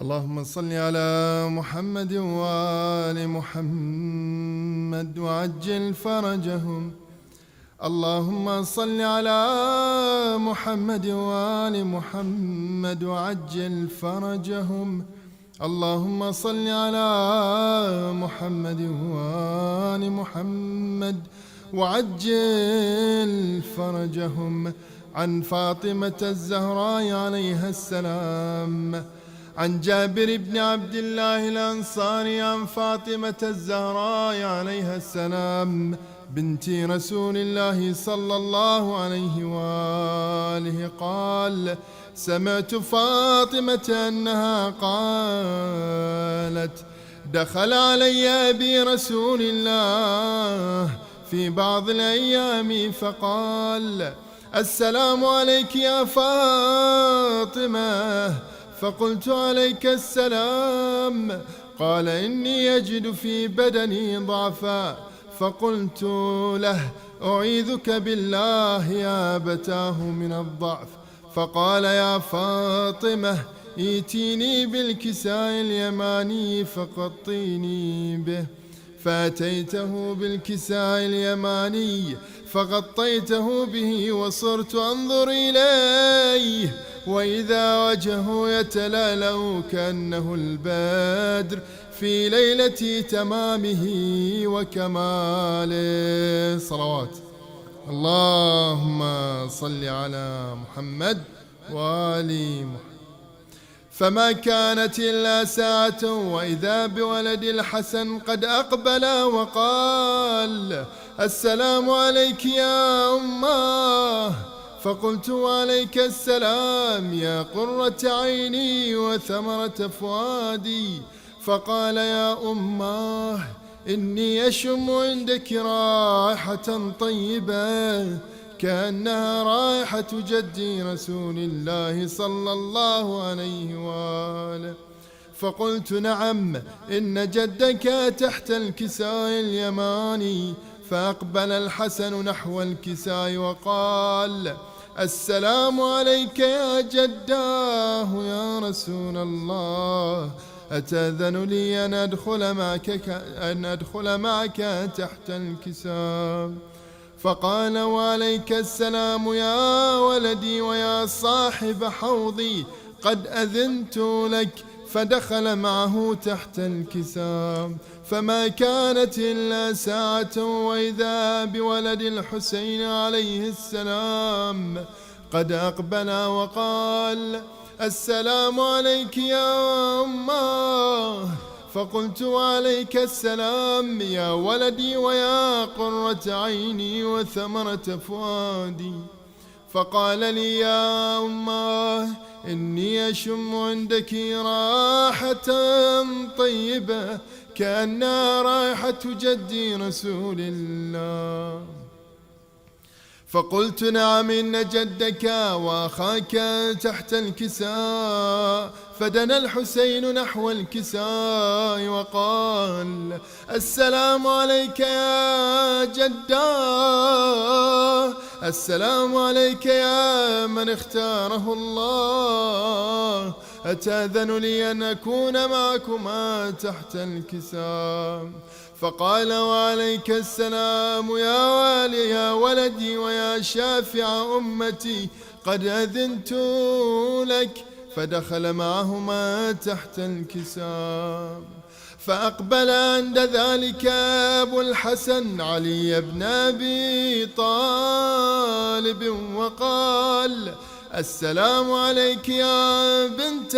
اللهم صل على محمد وآل محمد وعجل فرجهم. اللهم صل على محمد وآل محمد وعجل فرجهم. اللهم صل على محمد وآل محمد وعجل فرجهم. عن فاطمة الزهراء عليها السلام، عن جابر بن عبد الله الأنصاري عن فاطمة الزهراء عليها السلام بنت رسول الله صلى الله عليه وآله قال: سمعت فاطمة أنها قالت: دخل علي أبي رسول الله في بعض الأيام فقال: السلام عليك يا فاطمة. فقلت: عليك السلام. قال: إني يجد في بدني ضعفا. فقلت له: أعيذك بالله يا أبتاه من الضعف. فقال: يا فاطمة ائتيني بالكساء اليماني فغطيني به. فأتيته بالكساء اليماني فغطيته به وصرت أنظر إليه وإذا وجهه يتلألأ كأنه البدر في ليلة تمامه وكماله. صلوات. اللهم صل على محمد وآل محمد. فما كانت إلا ساعة وإذا بولد الحسن قد أقبل وقال: السلام عليك يا أماه. فقلت: وعليك السلام يا قرة عيني وثمرة فؤادي. فقال: يا أماه إني أشم عندك رائحة طيبة كأنها رائحة جدي رسول الله صلى الله عليه وآله. فقلت: نعم، إن جدك تحت الكساء اليماني. فأقبل الحسن نحو الكساء وقال: السلام عليك يا جداه يا رسول الله، أتأذن لي أن أدخل معك تحت الكساء؟ فقال: وعليك السلام يا ولدي ويا صاحب حوضي، قد أذنت لك. فدخل معه تحت الكساء. فما كانت إلا ساعة وإذا بولد الحسين عليه السلام قد أقبل وقال: السلام عليك يا أماه. فقلت: وعليك السلام يا ولدي ويا قرة عيني وثمرة فؤادي. فقال لي: يا أماه إني أشم عندك رائحة طيبة كأنها رائحة جدي رسول الله. فقلت: نعم، إن جدك وأخاك تحت الكساء. فدنا الحسين نحو الكساء وقال: السلام عليك يا جداه، السلام عليك يا من اختاره الله، أتأذن لي أن أكون معكما تحت الكساء؟ فقال: وعليك السلام يا ولدي ويا شافع أمتي، قد أذنت لك. فدخل معهما تحت الكساء. فأقبل عند ذلك أبو الحسن علي بن أبي طالب وقال: السلام عليك يا بنت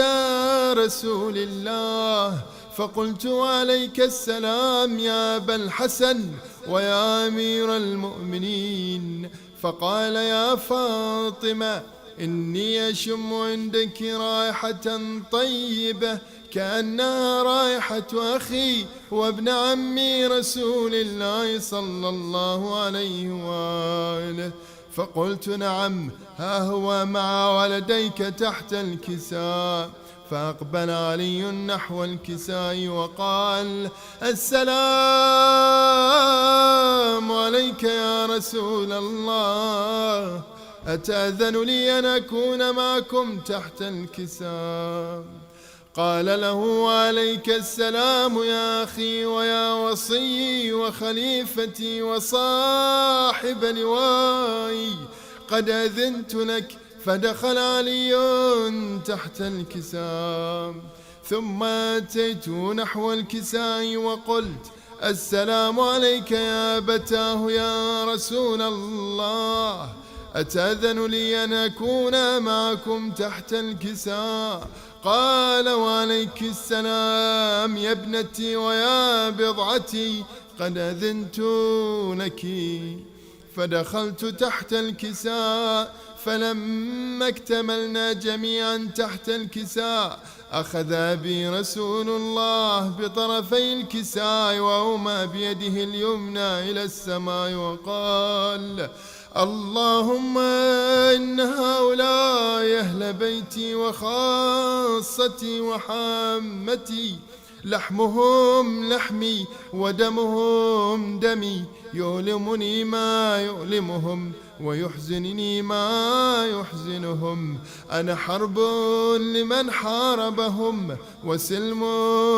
رسول الله. فقلت: وعليك السلام يا أبا الحسن ويا أمير المؤمنين. فقال: يا فاطمة إني أشم عندك رائحة طيبة كأنها رائحة أخي وابن عمي رسول الله صلى الله عليه وآله. فقلت: نعم، ها هو مع ولديك تحت الكساء. فأقبل علي نحو الكساء وقال: السلام عليك يا رسول الله، أتأذن لي أن أكون معكم تحت الكساء؟ قال له: عليك السلام يا أخي ويا وصي وخليفتي وصاحب لوائي، قد أذنت لك. فدخل علي تحت الكساء، ثم أتيت نحو الكساء وقلت: السلام عليك يا أبتاه يا رسول الله، أتأذن لي أن أكون معكم تحت الكساء؟ قال: وعليك السلام يا ابنتي ويا بضعتي، قد أذنت لك. فدخلت تحت الكساء، فلما اكتملنا جميعا تحت الكساء، أخذ أبي رسول الله بطرفي الكساء وأومى بيده اليمنى إلى السماء وقال: اللهم إن هؤلاء أهل بيتي وخاصتي وحامتي، لحمهم لحمي ودمهم دمي، يؤلمني ما يؤلمهم ويحزنني ما يحزنهم. أنا حرب لمن حاربهم، وسلم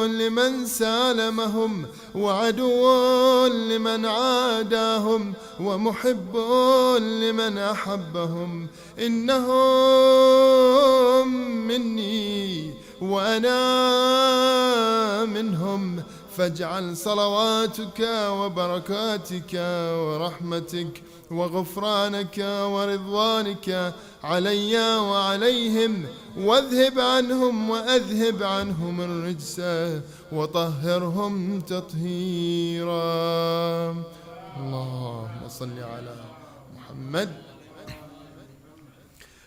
لمن سالمهم، وعدو لمن عاداهم، ومحب لمن أحبهم. إنهم مني وأنا منهم، فاجعل صلواتك وبركاتك ورحمتك وغفرانك ورضوانك علي وعليهم، واذهب عنهم وأذهب عنهم الرجس وطهرهم تطهيرا. اللهم صل على محمد.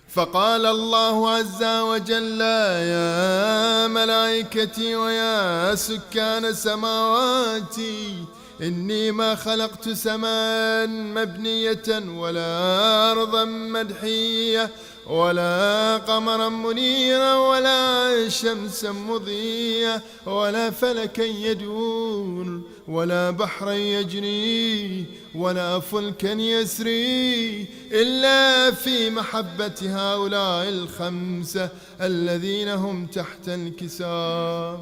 فقال الله عز وجل: يا ملائكتي ويا سكان سماواتي، إني ما خلقت سماء مبنية ولا أرضا مدحية ولا قمرا منيرا ولا شمسا مضية ولا فلكا يدور ولا بحرا يجري ولا فلكا يسري إلا في محبة هؤلاء الخمسة الذين هم تحت الكساء.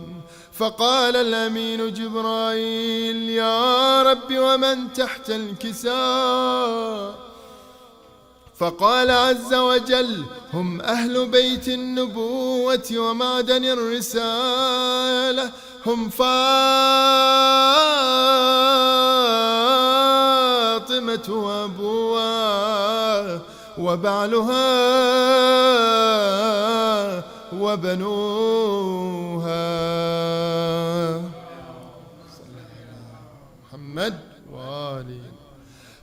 فقال الأمين جبرائيل: يا رب ومن تحت الكساء؟ فقال عز وجل: هم أهل بيت النبوة ومعدن الرسالة، هم فاطمة وأبوها وبعلها وبنوها. محمد وآله.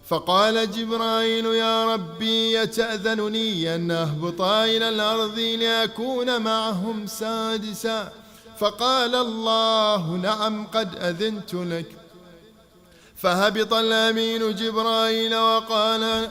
فقال جبرائيل: يا ربي يتأذن لي أن أهبط إلى الأرض لأكون معهم سادسا؟ فقال الله: نعم قد أذنت لك. فهبط الأمين جبرائيل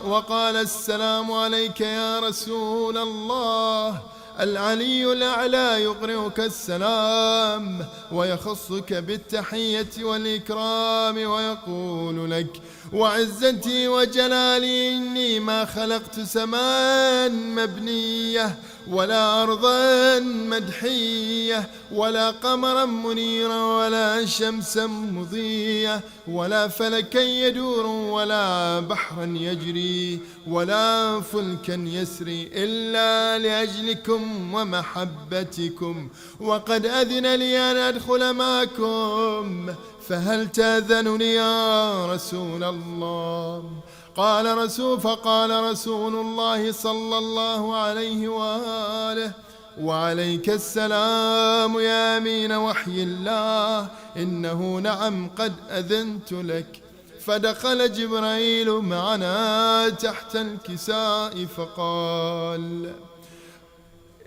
وقال: السلام عليك يا رسول الله. العلي الأعلى يقرئك السلام ويخصك بالتحية والإكرام ويقول لك: وعزتي وجلالي إني ما خلقت سماء مبنية ولا أرضا مدحية ولا قمرا منيرا ولا شمسا مضية ولا فلكا يدور ولا بحرا يجري ولا فلكا يسري إلا لأجلكم ومحبتكم، وقد أذن لي أن أدخل معكم، فهل تأذنني يا رسول الله؟ فقال رسول الله صلى الله عليه وآله: وعليك السلام يا أمين وحي الله، إنه نعم قد أذنت لك. فدخل جبرائيل معنا تحت الكساء فقال: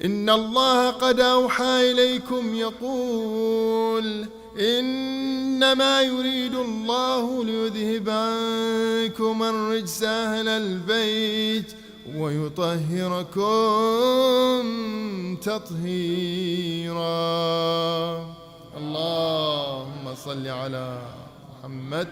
إن الله قد أوحى إليكم يقول: إنما يريد الله ليذهب عنكم الرجس أهل البيت ويطهركم تطهيرا. اللهم صل على محمد.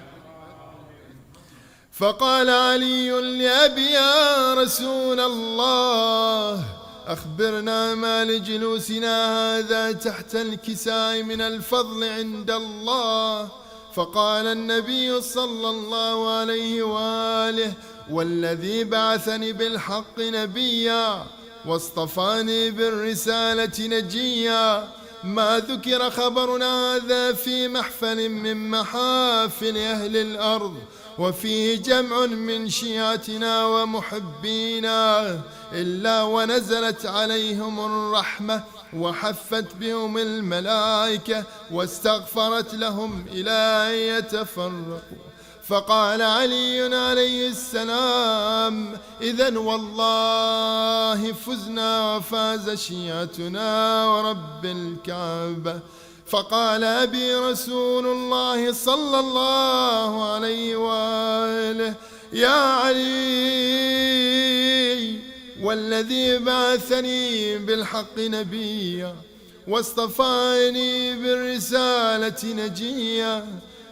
فقال علي لأبي: يا رسول الله، أخبرنا ما لجلوسنا هذا تحت الكساء من الفضل عند الله. فقال النبي صلى الله عليه وآله: والذي بعثني بالحق نبيا واصطفاني بالرسالة نجيا، ما ذكر خبرنا هذا في محفل من محافل أهل الأرض وفيه جمع من شيعتنا ومحبينا إلا ونزلت عليهم الرحمة وحفت بهم الملائكة واستغفرت لهم إلى أن يتفرقوا. فقال علي عليه السلام: إذن والله فزنا وفاز شيعتنا ورب الكعبة. فقال أبي رسول الله صلى الله عليه وآله: يا علي، والذي بعثني بالحق نبيا واصطفاني بالرسالة نجيا،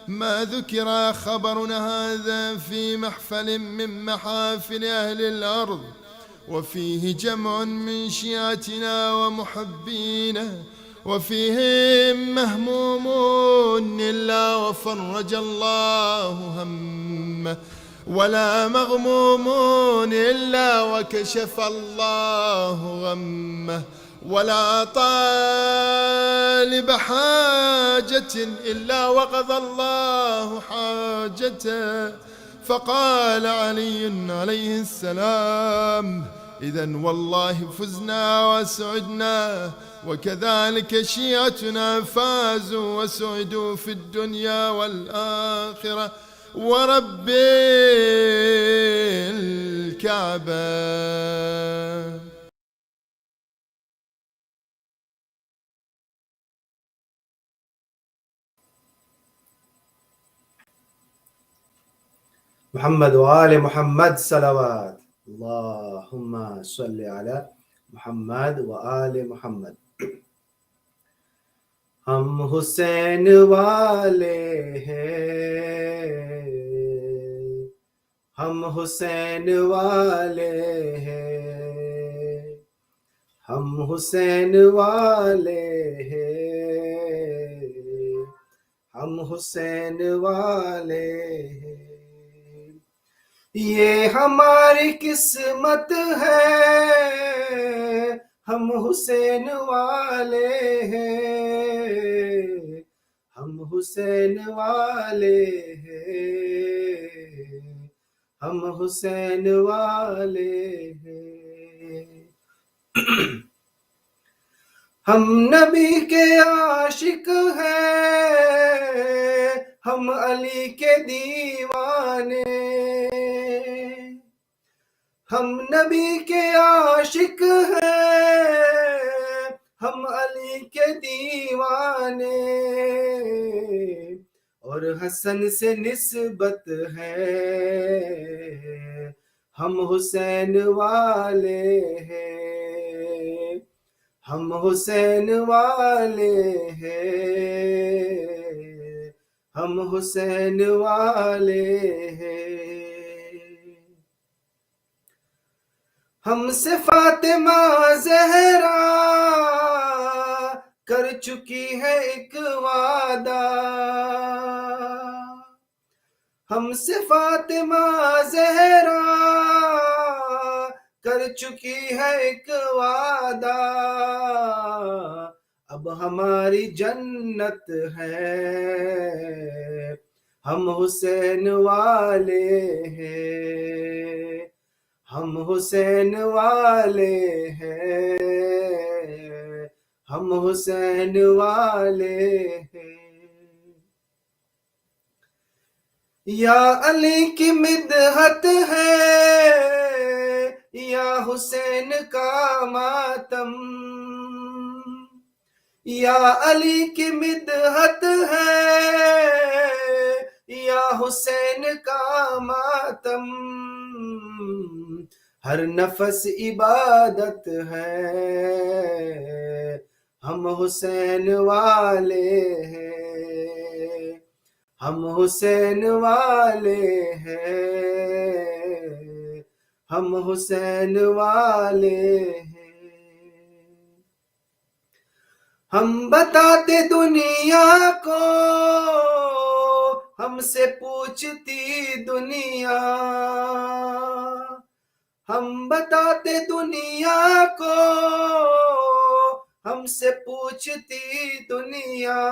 ما ذكر خبرنا هذا في محفل من محافل أهل الأرض وفيه جمع من شيعتنا ومحبينا وفيهم مهمومون إلا وفرج الله همه، ولا مغمومون إلا وكشف الله غمه، ولا طالب حاجة إلا وقضى الله حاجته. فقال علي عليه السلام: إذن والله فزنا وسعدنا، وكذلك شيعتنا فازوا وسعدوا في الدنيا والآخرة ورب الكعبة. محمد وآل محمد صلوات. اللهم صل على محمد وآل محمد. ہم حسین والے ہیں، ہم حسین والے ہیں، ہم حسین والے ہیں، ہم حسین والے ہیں، یہ ہماری قسمت ہے، ہم حسین والے ہیں، ہم حسین والے ہیں، ہم حسین والے ہیں، ہم نبی کے عاشق ہیں، ہم علی کے دیوانے، ہم نبی کے عاشق ہیں، ہم علی کے دیوانے، اور حسن سے نسبت ہے، ہم حسین والے ہیں، ہم حسین والے ہیں، ہم حسین والے ہیں، ہم سے فاطمہ زہرا کر چکی ہے ایک وعدہ، ہم سے فاطمہ زہرا کر چکی ہے ایک وعدہ، اب ہماری جنت ہے، ہم حسین والے ہیں، ہم حسین والے ہیں، ہم حسین والے ہیں، یا علی کی مدحت ہے، یا حسین کا ماتم، یا علی کی مدحت ہے، یا حسین کا ماتم، ہر نفس عبادت ہے، ہم حسین والے ہیں، ہم حسین والے ہیں، ہم حسین والے ہیں، ہم بتاتے دنیا کو، ہم سے پوچھتی دنیا، ہم بتاتے دنیا کو، ہم سے پوچھتی دنیا،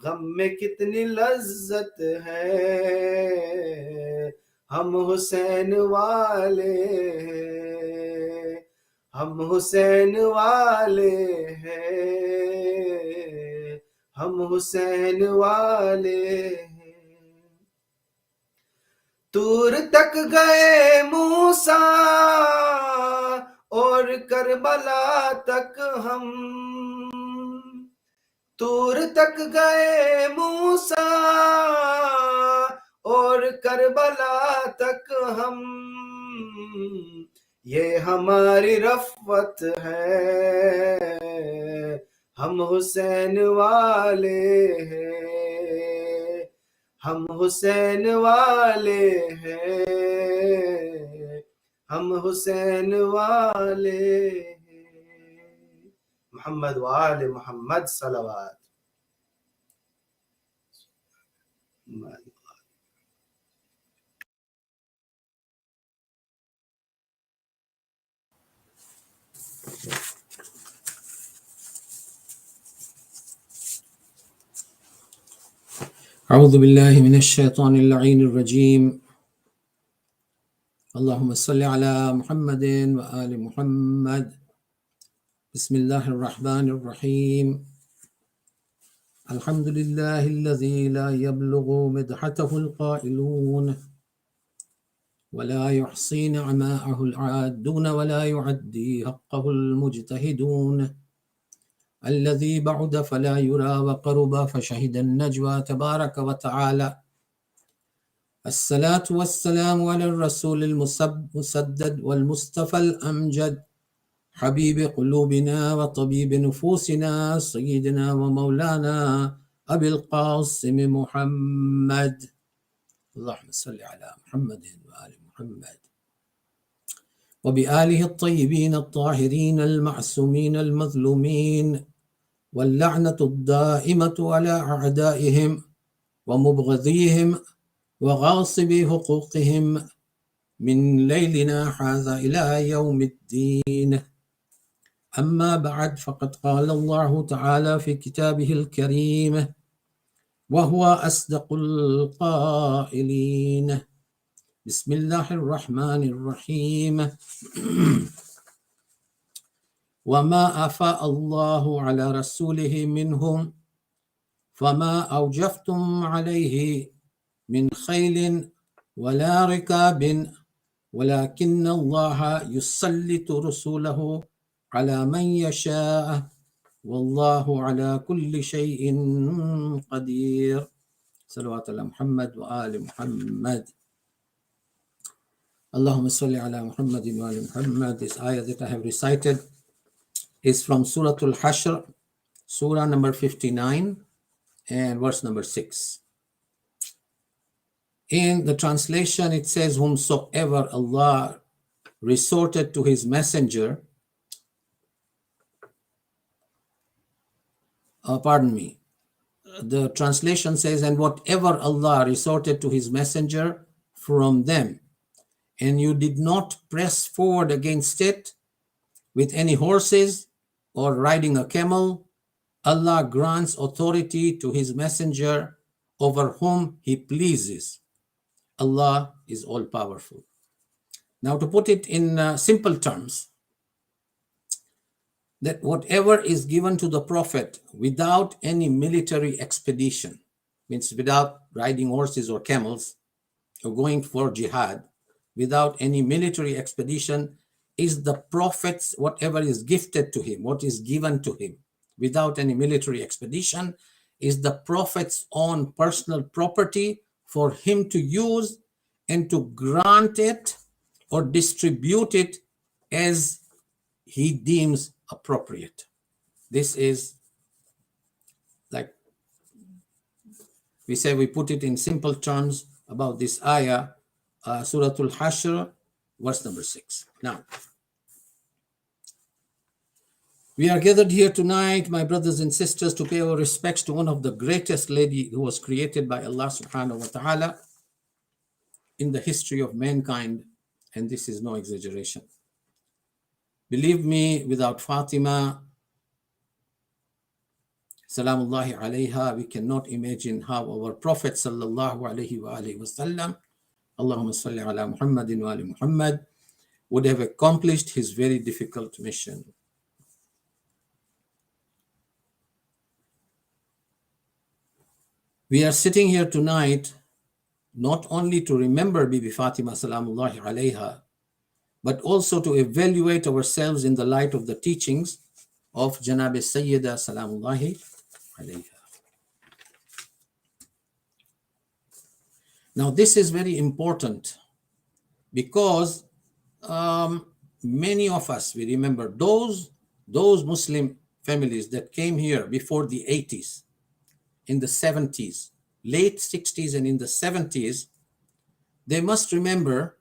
غم میں کتنی لذت ہے، ہم حسین والے ہیں، ہم حسین والے ہیں، ہم حسین والے ہیں۔ طور تک گئے موسیٰ اور کربلا تک ہم، طور تک گئے موسیٰ اور کربلا تک ہم، یہ ہماری رفعت ہے، ہم حسین والے ہیں، ہم حسین والے ہیں، ہم حسین والے ہیں۔ محمد وآل محمد صلوات۔ اعوذ باللہ من الشیطان اللعین الرجیم، اللہم صلی علی محمد وآل محمد، بسم اللہ الرحمن الرحیم، الحمد للہ الذی لا یبلغ مدحتہ القائلون ولا يحصي نعماءه العادون ولا يعدي حقه المجتهدون، الذي بعد فلا يرى وقرب فشهد النجوى تبارك وتعالى، الصلاة والسلام على الرسول المسدد والمصطفى الأمجد، حبيب قلوبنا وطبيب نفوسنا، سيدنا ومولانا أبي القاسم محمد، اللهم صل على محمد وآل محمد وبآله الطيبين الطاهرين المعصومين المظلومين، واللعنة الدائمة على أعدائهم ومبغضيهم وغاصبي حقوقهم من ليلنا هذا إلى يوم الدين، أما بعد، فقد قال الله تعالى في كتابه الكريم وهو أصدق القائلين، بسم الله الرحمن الرحيم، وما أفاء الله على رسوله منهم فما أوجفتم عليه من خيل ولا ركاب ولكن الله يسلط رسوله على من يشاء والله على كل شيء قدير، صلوات على محمد وآل محمد، اللهم صل على محمد وآل محمد. This ayah that I have recited is from Surah Al-Hashr, Surah number 59 and verse number 6. In the translation, it says, whomsoever Allah resorted to his messenger, the translation says, and whatever Allah resorted to his messenger from them, and you did not press forward against it with any horses or riding a camel, Allah grants authority to his messenger over whom he pleases. Allah is all powerful. Now, to put it in simple terms, that whatever is given to the Prophet without any military expedition, means without riding horses or camels or going for jihad, without any military expedition, is the Prophet's, whatever is gifted to him, what is given to him without any military expedition, is the Prophet's own personal property for him to use and to grant it or distribute it as he deems appropriate. This is, like we say, we put it in simple terms about this ayah, Surah Al-Hashr, verse number 6. Now, We are gathered here tonight, my brothers and sisters, to pay our respects to one of the greatest lady who was created by Allah subhanahu wa ta'ala in the history of mankind, and this is no exaggeration. Believe me, without Fatima, salamullahi alayha, we cannot imagine how our Prophet sallallahu alayhi wa alayhi wa sallam, Allahumma salli ala Muhammadin wa ali Muhammad, would have accomplished his very difficult mission. We are sitting here tonight not only to remember Bibi Fatima salamullahi alayha, but also to evaluate ourselves in the light of the teachings of Janab Sayyida salamullahi alayha. Now this is very important because many of us, we remember those Muslim families that came here before the 80s, in the 70s, late 60s and in the 70s, they must remember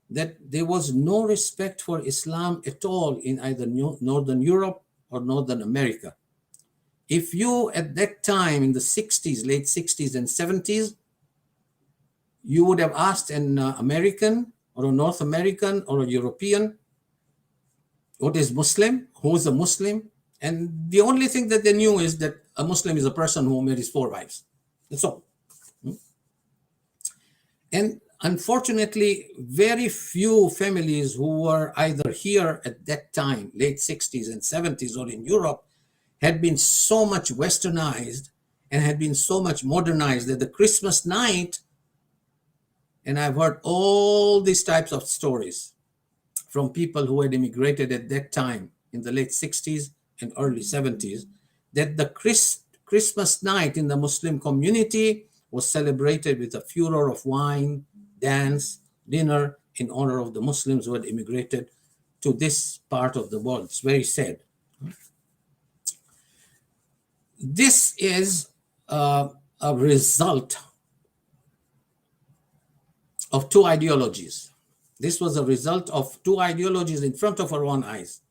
that there was no respect for Islam at all in either Northern Europe or Northern America. If you at that time in the 60s, late 60s and 70s, you would have asked an American or a North American or a European, what is Muslim? Who is a Muslim? And the only thing that they knew is that a Muslim is a person who marries 4 wives. That's all. And unfortunately, very few families who were either here at that time, late 60s and 70s, or in Europe, had been so much westernized and had been so much modernized that the Christmas night, and I've heard all these types of stories from people who had immigrated at that time in the late 60s and early 70s, that the Christmas night in the Muslim community was celebrated with a furor of wine, dance, dinner in honor of the Muslims who had immigrated to this part of the world. It's very sad. This is a result of 2 ideologies. This was a result of 2 ideologies in front of our own eyes.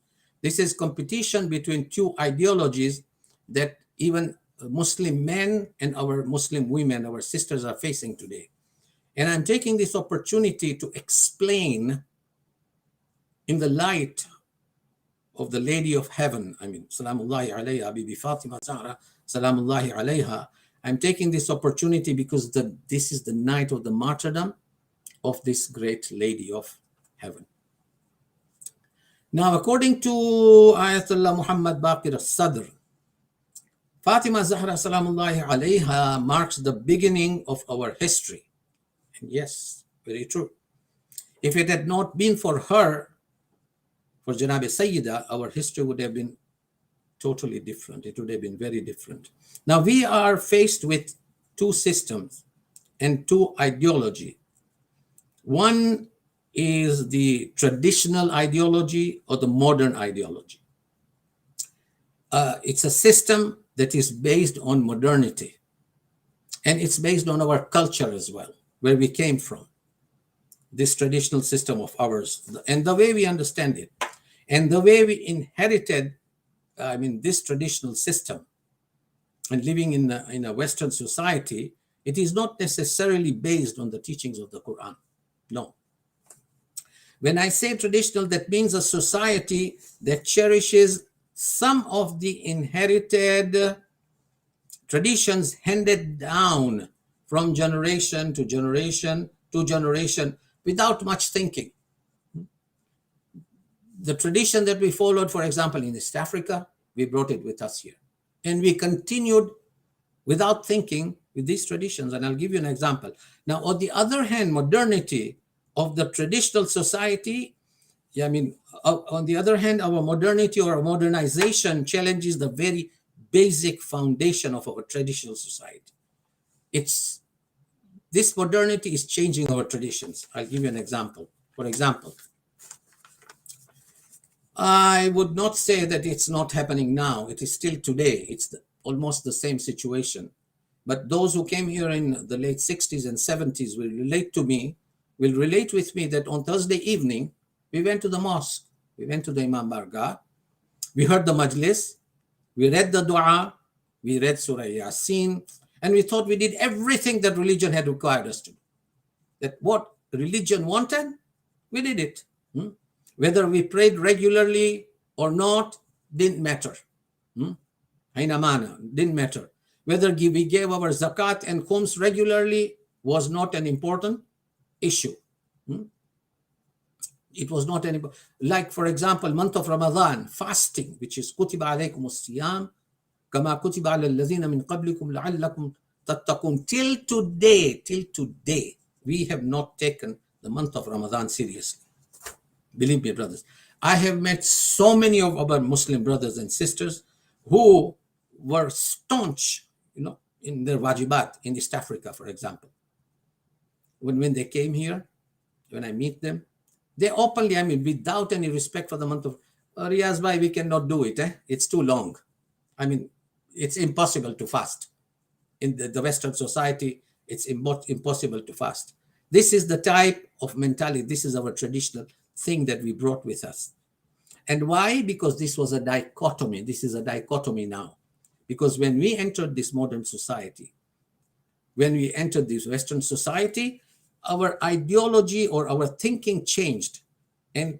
This is competition between 2 ideologies that even Muslim men and our Muslim women, our sisters, are facing today. And I'm taking this opportunity to explain in the light of the Lady of Heaven, salamullahi alayha, Bibi Fatima Zahra, salamullahi alayha. I'm taking this opportunity because this is the night of the martyrdom of this great Lady of Heaven. Now, according to Ayatollah Muhammad Baqir al-Sadr, Fatima Zahra salamullahi alayha marks the beginning of our history. And yes, very true. If it had not been for her, for Janab Sayyida, our history would have been totally different. It would have been very different. Now we are faced with 2 systems and 2 ideology. One is the traditional ideology or the modern ideology. It's a system that is based on modernity, and it's based on our culture as well, where we came from, this traditional system of ours, and the way we understand it, and the way we inherited, this traditional system, and living in a Western society, it is not necessarily based on the teachings of the Quran. No. When I say traditional, that means a society that cherishes some of the inherited traditions handed down from generation to generation to generation without much thinking. The tradition that we followed, for example, in East Africa, we brought it with us here. And we continued without thinking with these traditions. And I'll give you an example. Now, on the other hand, modernity of the traditional society, on the other hand, our modernity or modernization challenges the very basic foundation of our traditional society. This modernity is changing our traditions. I'll give you an example. For example, I would not say that it's not happening now. It is still today. It's almost the same situation. But those who came here in the late 60s and 70s will relate with me that on Thursday evening, we went to the mosque. We went to the Imam Bargah, We heard the majlis, we read the dua, we read Surah Yasin, and we thought we did everything that religion had required us to do. That what religion wanted, we did it. Whether we prayed regularly or not, didn't matter. Didn't matter. Whether we gave our zakat and khums regularly was not an important issue. It was not any, like for example, month of Ramadan, fasting, which is kutiba alaykum as-siyam, kama kutiba ala alladhina min qablikum la'allakum tattaqun. Till today, we have not taken the month of Ramadan seriously. Believe me, brothers. I have met so many of our Muslim brothers and sisters who were staunch, in their wajibat in East Africa, for example. When they came here, when I meet them, they openly, without any respect for the month of Riyaz bhai, we cannot do it. It's too long. It's impossible to fast. In the Western society, it's impossible to fast. This is the type of mentality. This is our traditional thing that we brought with us. And why? Because this was a dichotomy. This is a dichotomy now. Because when we entered this modern society, when we entered this Western society, our ideology or our thinking changed. And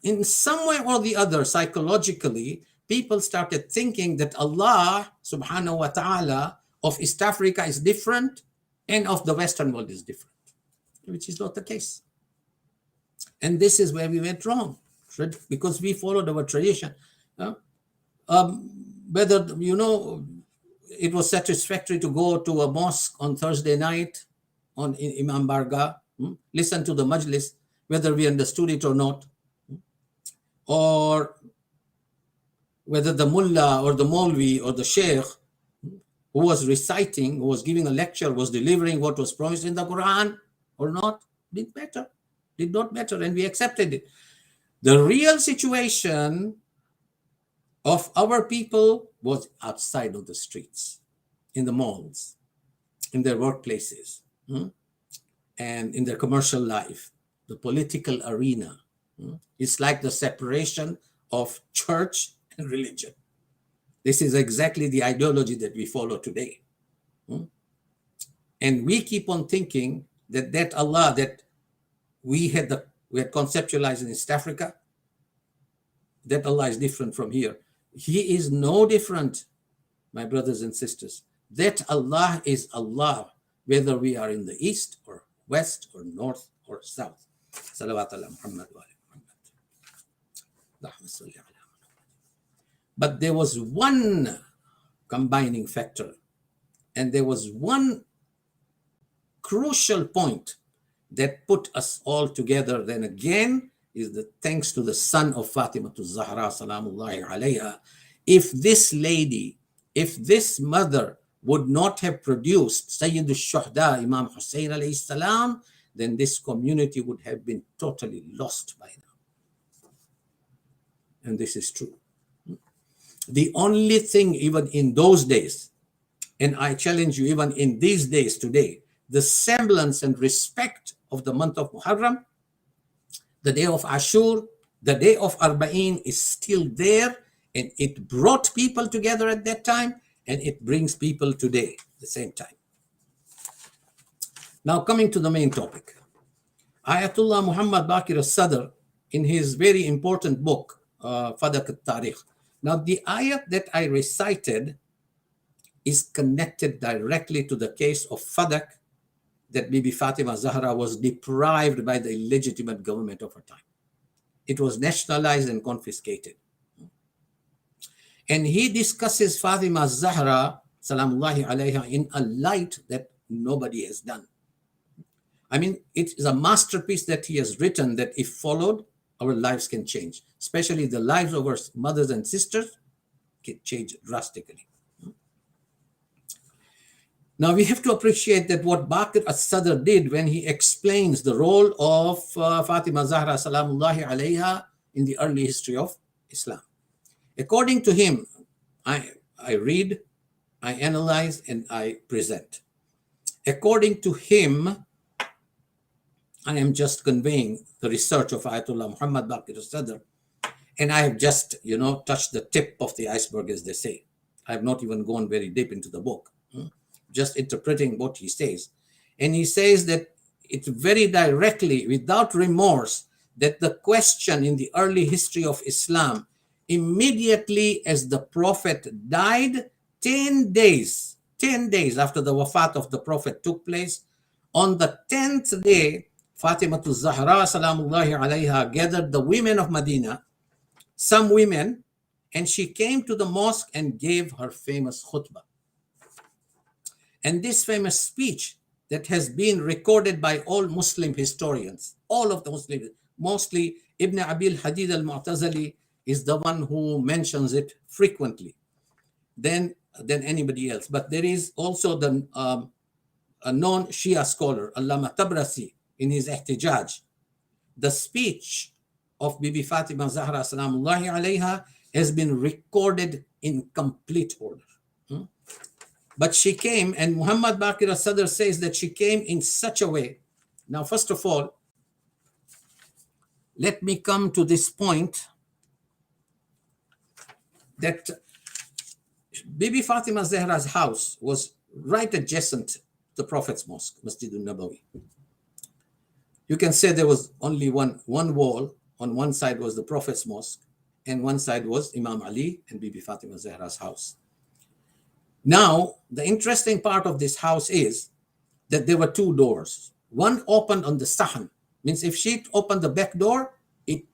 in some way or the other, psychologically, people started thinking that Allah subhanahu wa ta'ala of East Africa is different and of the Western world is different, which is not the case. And this is where we went wrong, because we followed our tradition. Whether, it was satisfactory to go to a mosque on Thursday night, on Imam Barga, listen to the majlis, whether we understood it or not, or whether the mullah or the maulvi or the sheikh who was reciting, who was giving a lecture, was delivering what was promised in the Quran or not, did not matter, and we accepted it. The real situation of our people was outside of the streets, in the malls, in their workplaces, and in their commercial life, the political arena. It's like the separation of church and religion. This is exactly the ideology that we follow today. And we keep on thinking that Allah that we had conceptualized in East Africa, that Allah is different from here. He is no different, my brothers and sisters. That Allah is Allah, whether we are in the east or west or north or south. Salawat ala Muhammad wa ala Muhammad. But there was one combining factor, and there was one crucial point that put us all together then again, is the thanks to the son of Fatimah to Zahra salamullahi alayha. If this lady, if this mother would not have produced Sayyid al-Shuhada, Imam Hussein alayhi salam, then this community would have been totally lost by now. And this is true. The only thing, even in those days, and I challenge you even in these days today, the semblance and respect of the month of Muharram, the day of Ashur, the day of Arba'in is still there, and it brought people together at that time, and it brings people today at the same time. Now coming to the main topic. Ayatollah Muhammad Baqir al-Sadr, in his very important book, Fadak al-Tariq. Now the ayat that I recited is connected directly to the case of Fadak, that Bibi Fatima Zahra was deprived by the illegitimate government of her time. It was nationalized and confiscated. And he discusses Fatima Zahra, salamullahi alayha, in a light that nobody has done. I mean, it is a masterpiece that he has written that if followed, our lives can change. Especially the lives of our mothers and sisters can change drastically. Now we have to appreciate that what Baqir al-Sadr did when he explains the role of Fatima Zahra salamullahi alayha in the early history of Islam. According to him, I read, I analyze, and I present. According to him, I am just conveying the research of Ayatollah Muhammad Baqir al-Sadr. And I have just, touched the tip of the iceberg, as they say. I have not even gone very deep into the book, just interpreting what he says. And he says that it's very directly, without remorse, that the question in the early history of Islam, immediately as the Prophet died, 10 days after the wafat of the Prophet took place, on the 10th day, Fatimah Zahra salamullahi alayha gathered the women of Medina, some women, and she came to the mosque and gave her famous khutbah. And this famous speech that has been recorded by all Muslim historians, all of the Muslims, mostly Ibn Abil Hadid al-Mu'tazili is the one who mentions it frequently than anybody else. But there is also a non-Shia scholar, Allama Tabrasi, in his Ihtijaj. The speech of Bibi Fatima Zahra salamullahi alayha has been recorded in complete order. But she came, and Muhammad Baqir al-Sadr says that she came in such a way. Now, first of all, let me come to this point that Bibi Fatima Zahra's house was right adjacent to the Prophet's mosque, Masjid al-Nabawi. You can say there was only one wall. On one side was the Prophet's mosque, and one side was Imam Ali and Bibi Fatima Zahra's house. Now, the interesting part of this house is that there were two doors. One opened on the sahan, means if she opened the back door,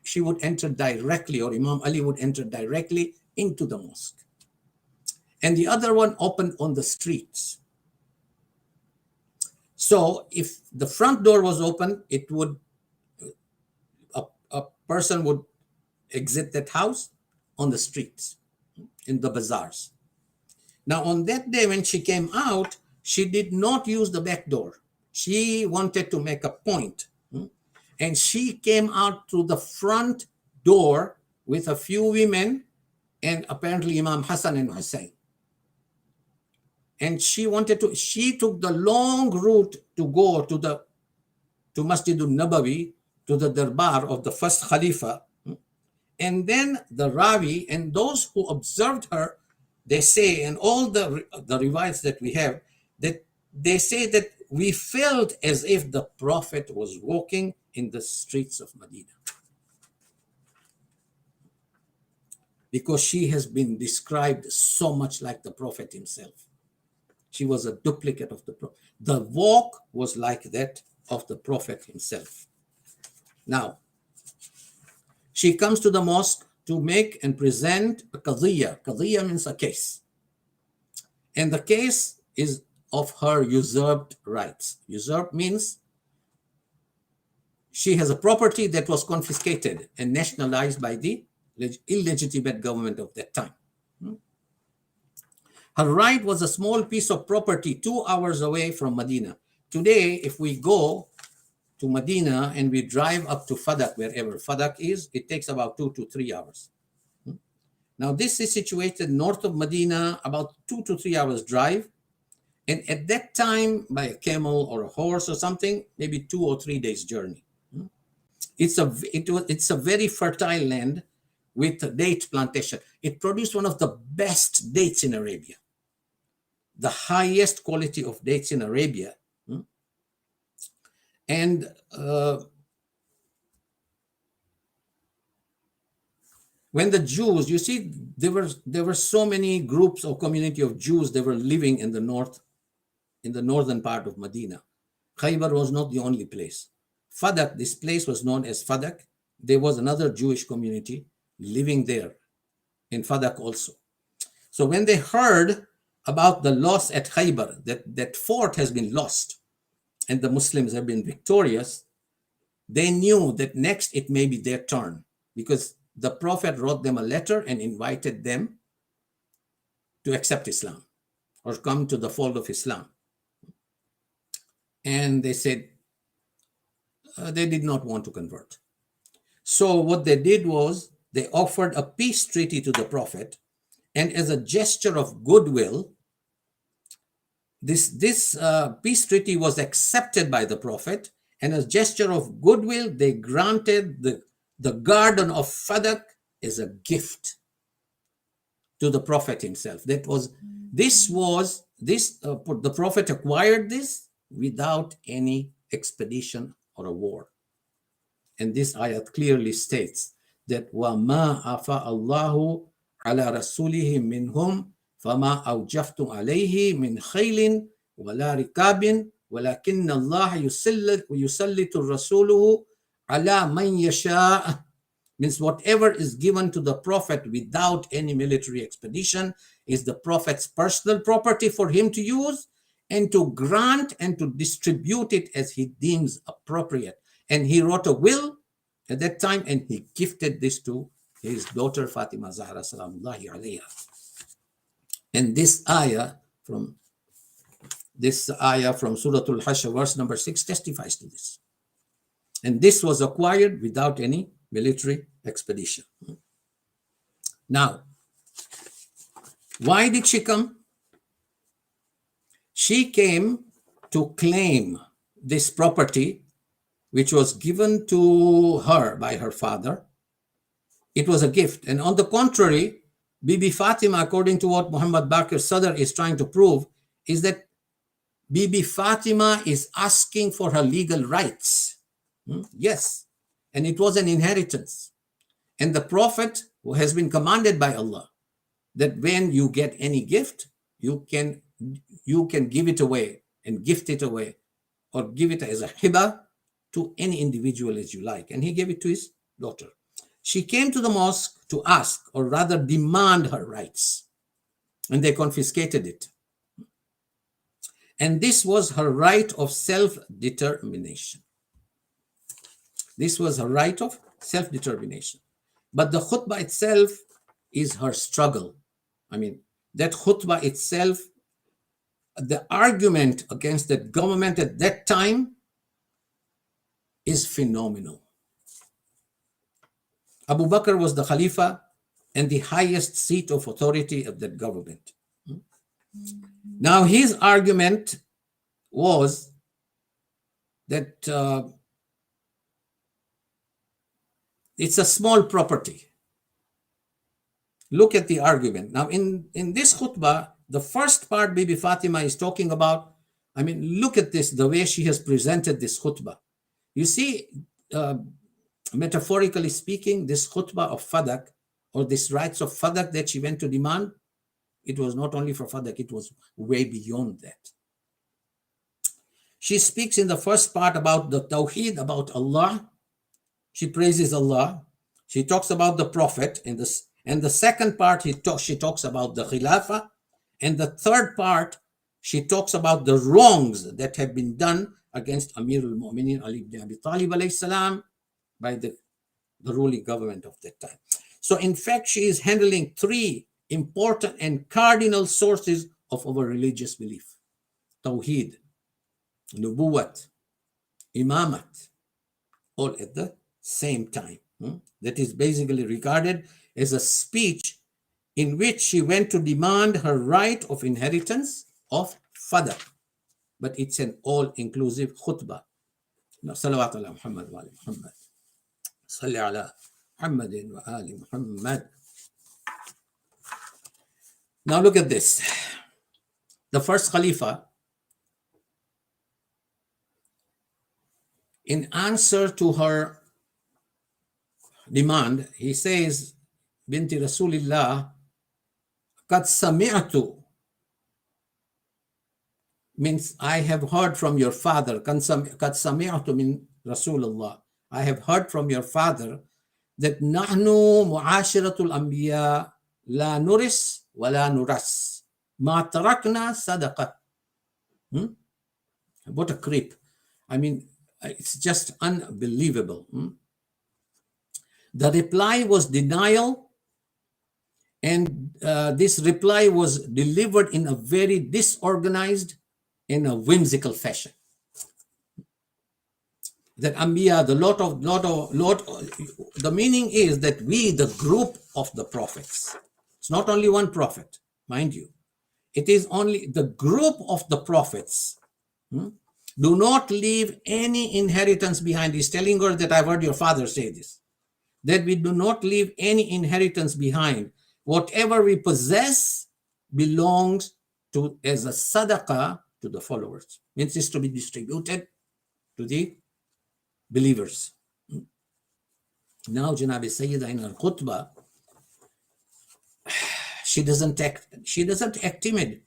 she would enter directly, or Imam Ali would enter directly into the mosque. And the other one opened on the streets. So if the front door was open, it would, a person would exit that house on the streets, in the bazaars. Now, on that day when she came out, she did not use the back door. She wanted to make a point. And she came out through the front door with a few women and apparently Imam Hassan and Hussein. And she took the long route to go to Masjid al-Nabawi, to the darbar of the first Khalifa. And then the Rawi and those who observed her, they say, and all the riwayats that we have, that they say that we felt as if the Prophet was walking in the streets of Medina. Because she has been described so much like the Prophet himself. She was a duplicate of the Prophet. The walk was like that of the Prophet himself. Now, she comes to the mosque to make and present a qadiyya. Qadiyya means a case. And the case is of her usurped rights. Usurped means she has a property that was confiscated and nationalized by the illegitimate government of that time. Her right was a small piece of property 2 hours away from Medina. Today, if we go to Medina and we drive up to Fadak, wherever Fadak is, it takes about 2 to 3 hours. Now, this is situated north of Medina, about 2 to 3 hours drive. And at that time, by a camel or a horse or something, maybe 2 or 3 days journey. It's a very fertile land with date plantation. It produced one of the best dates in Arabia, the highest quality of dates in Arabia. And when the Jews, you see, there were so many groups or community of Jews that were living in the northern part of Medina. Khaybar was not the only place. Fadak, this place was known as Fadak. There was another Jewish community living there in Fadak also. So when they heard about the loss at Khaybar, that fort has been lost and the Muslims have been victorious, they knew that next it may be their turn, because the Prophet wrote them a letter and invited them to accept Islam or come to the fold of Islam. And they said they did not want to convert. So what they did was they offered a peace treaty to the Prophet, and as a gesture of goodwill, this peace treaty was accepted by the Prophet, and as a gesture of goodwill, they granted the garden of Fadak as a gift to the Prophet himself. The Prophet acquired this without any expedition or a war. And this ayat clearly states that وَمَا أَفَاءَ اللَّهُ عَلَى رَسُولِهِ مِنْهُمْ فَمَا أَوْجَفْتُمْ عَلَيْهِ مِنْ خَيْلٍ وَلَا رِكَابٍ وَلَكِنَّ اللَّهَ يُسَلِّطُ رَسُولُهُ عَلَى مَنْ يَشَاءُ. Means whatever is given to the Prophet without any military expedition is the Prophet's personal property for him to use and to grant and to distribute it as he deems appropriate. And he wrote a will at that time and he gifted this to his daughter Fatimah Zahra salamullahi alayha. And this ayah from Surah Al-Hashr, verse number 6, testifies to this. And this was acquired without any military expedition. Now, why did she come? She came to claim this property which was given to her by her father. It was a gift. And on the contrary, Bibi Fatima, according to what Muhammad Baqir Sadr is trying to prove, is that Bibi Fatima is asking for her legal rights. Yes. And it was an inheritance. And the Prophet, who has been commanded by Allah, that when you get any gift, you can give it away and gift it away or give it as a hiba to any individual as you like. And he gave it to his daughter. She came to the mosque to ask, or rather demand, her rights. And they confiscated it. And this was her right of self-determination. This was her right of self-determination. But the khutbah itself is her struggle. I mean, that khutbah itself, the argument against the government at that time is phenomenal. Abu Bakr was the Khalifa and the highest seat of authority of that government. Now, his argument was that it's a small property. Look at the argument. Now, in this khutbah, the first part Bibi Fatima is talking about, I mean, look at this, the way she has presented this khutbah. You see, metaphorically speaking, this khutbah of fadak, or this rights of fadak that she went to demand, it was not only for fadak, it was way beyond that. She speaks in the first part about the tawheed, about Allah. She praises Allah. She talks about the Prophet. And the second part, she talks about the Khilafah. And the third part, she talks about the wrongs that have been done against Amir al-Mu'minin Ali ibn Abi Talib alayhi salam by the ruling government of that time. So in fact, she is handling three important and cardinal sources of our religious belief: Tawheed, Nubuwat, Imamat, all at the same time. That is basically regarded as a speech in which she went to demand her right of inheritance of fadak. But it's an all-inclusive khutbah. Salawat ala Muhammad wa ala Muhammad. Salli ala Muhammadin wa ali Muhammad. Now look at this. The first Khalifa, in answer to her demand, he says, Binti Rasulillah, Qad sami'atu, means I have heard from your father. Qad sami'atu min Rasulullah. I have heard from your father that nahnu mu'ashiratul anbiya la nuris wa la nuras. Ma tarakna sadaqah. What a creep. I mean, it's just unbelievable. The reply was denial, and this reply was delivered in a very disorganized, in a whimsical fashion. That Anbiya, the meaning is that we, the group of the prophets, it's not only one prophet, mind you, it is only the group of the prophets, do not leave any inheritance behind. He's telling her that I've heard your father say this. that we do not leave any inheritance behind. Whatever we possess belongs to as a sadaqah to the followers. Means it's to be distributed to the believers. Now, Janabi Sayyida in her khutbah, she doesn't act timid,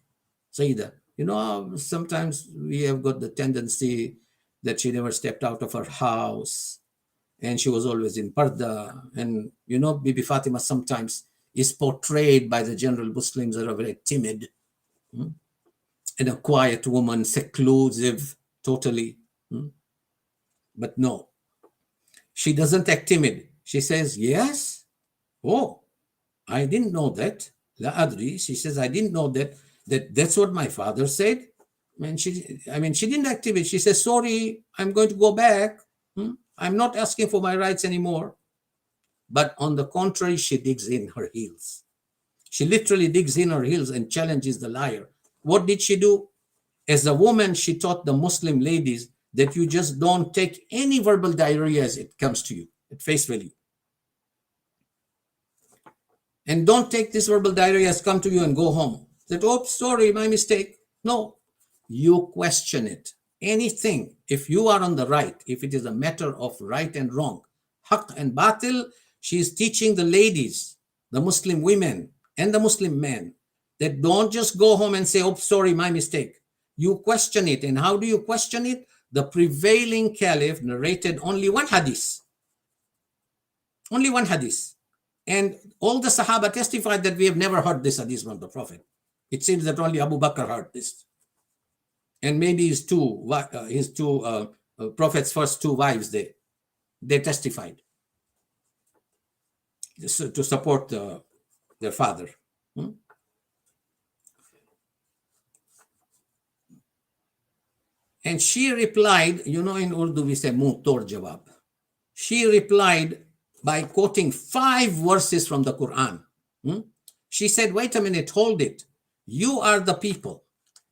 Sayyida. You know, sometimes we have got the tendency that she never stepped out of her house and she was always in parda. And, you know, Bibi Fatima sometimes is portrayed by the general Muslims as a very timid and a quiet woman, seclusive, totally. But no, she doesn't act timid. She says, yes. Oh, I didn't know that. La adri. She says, I didn't know that's what my father said. She didn't act timid. She says, sorry, I'm going to go back. I'm not asking for my rights anymore. But on the contrary, she digs in her heels. She literally digs in her heels and challenges the liar. What did she do? As a woman, she taught the Muslim ladies that you just don't take any verbal diarrhea as it comes to you at face value. And don't take this verbal diarrhea as come to you and go home. That, oh, sorry, my mistake. No, you question it. Anything, if you are on the right, if it is a matter of right and wrong, haqq and batil, she is teaching the ladies, the Muslim women and the Muslim men, that don't just go home and say, oh, sorry, my mistake. You question it. And how do you question it? The prevailing caliph narrated only one hadith. Only one hadith. And all the Sahaba testified that we have never heard this hadith from the Prophet. It seems that only Abu Bakr heard this. And maybe his two Prophet's first two wives, they testified to support their father. And she replied, you know, in Urdu we say muh tor jawab. She replied by quoting 5 verses from the Quran. She said, wait a minute, hold it. You are the people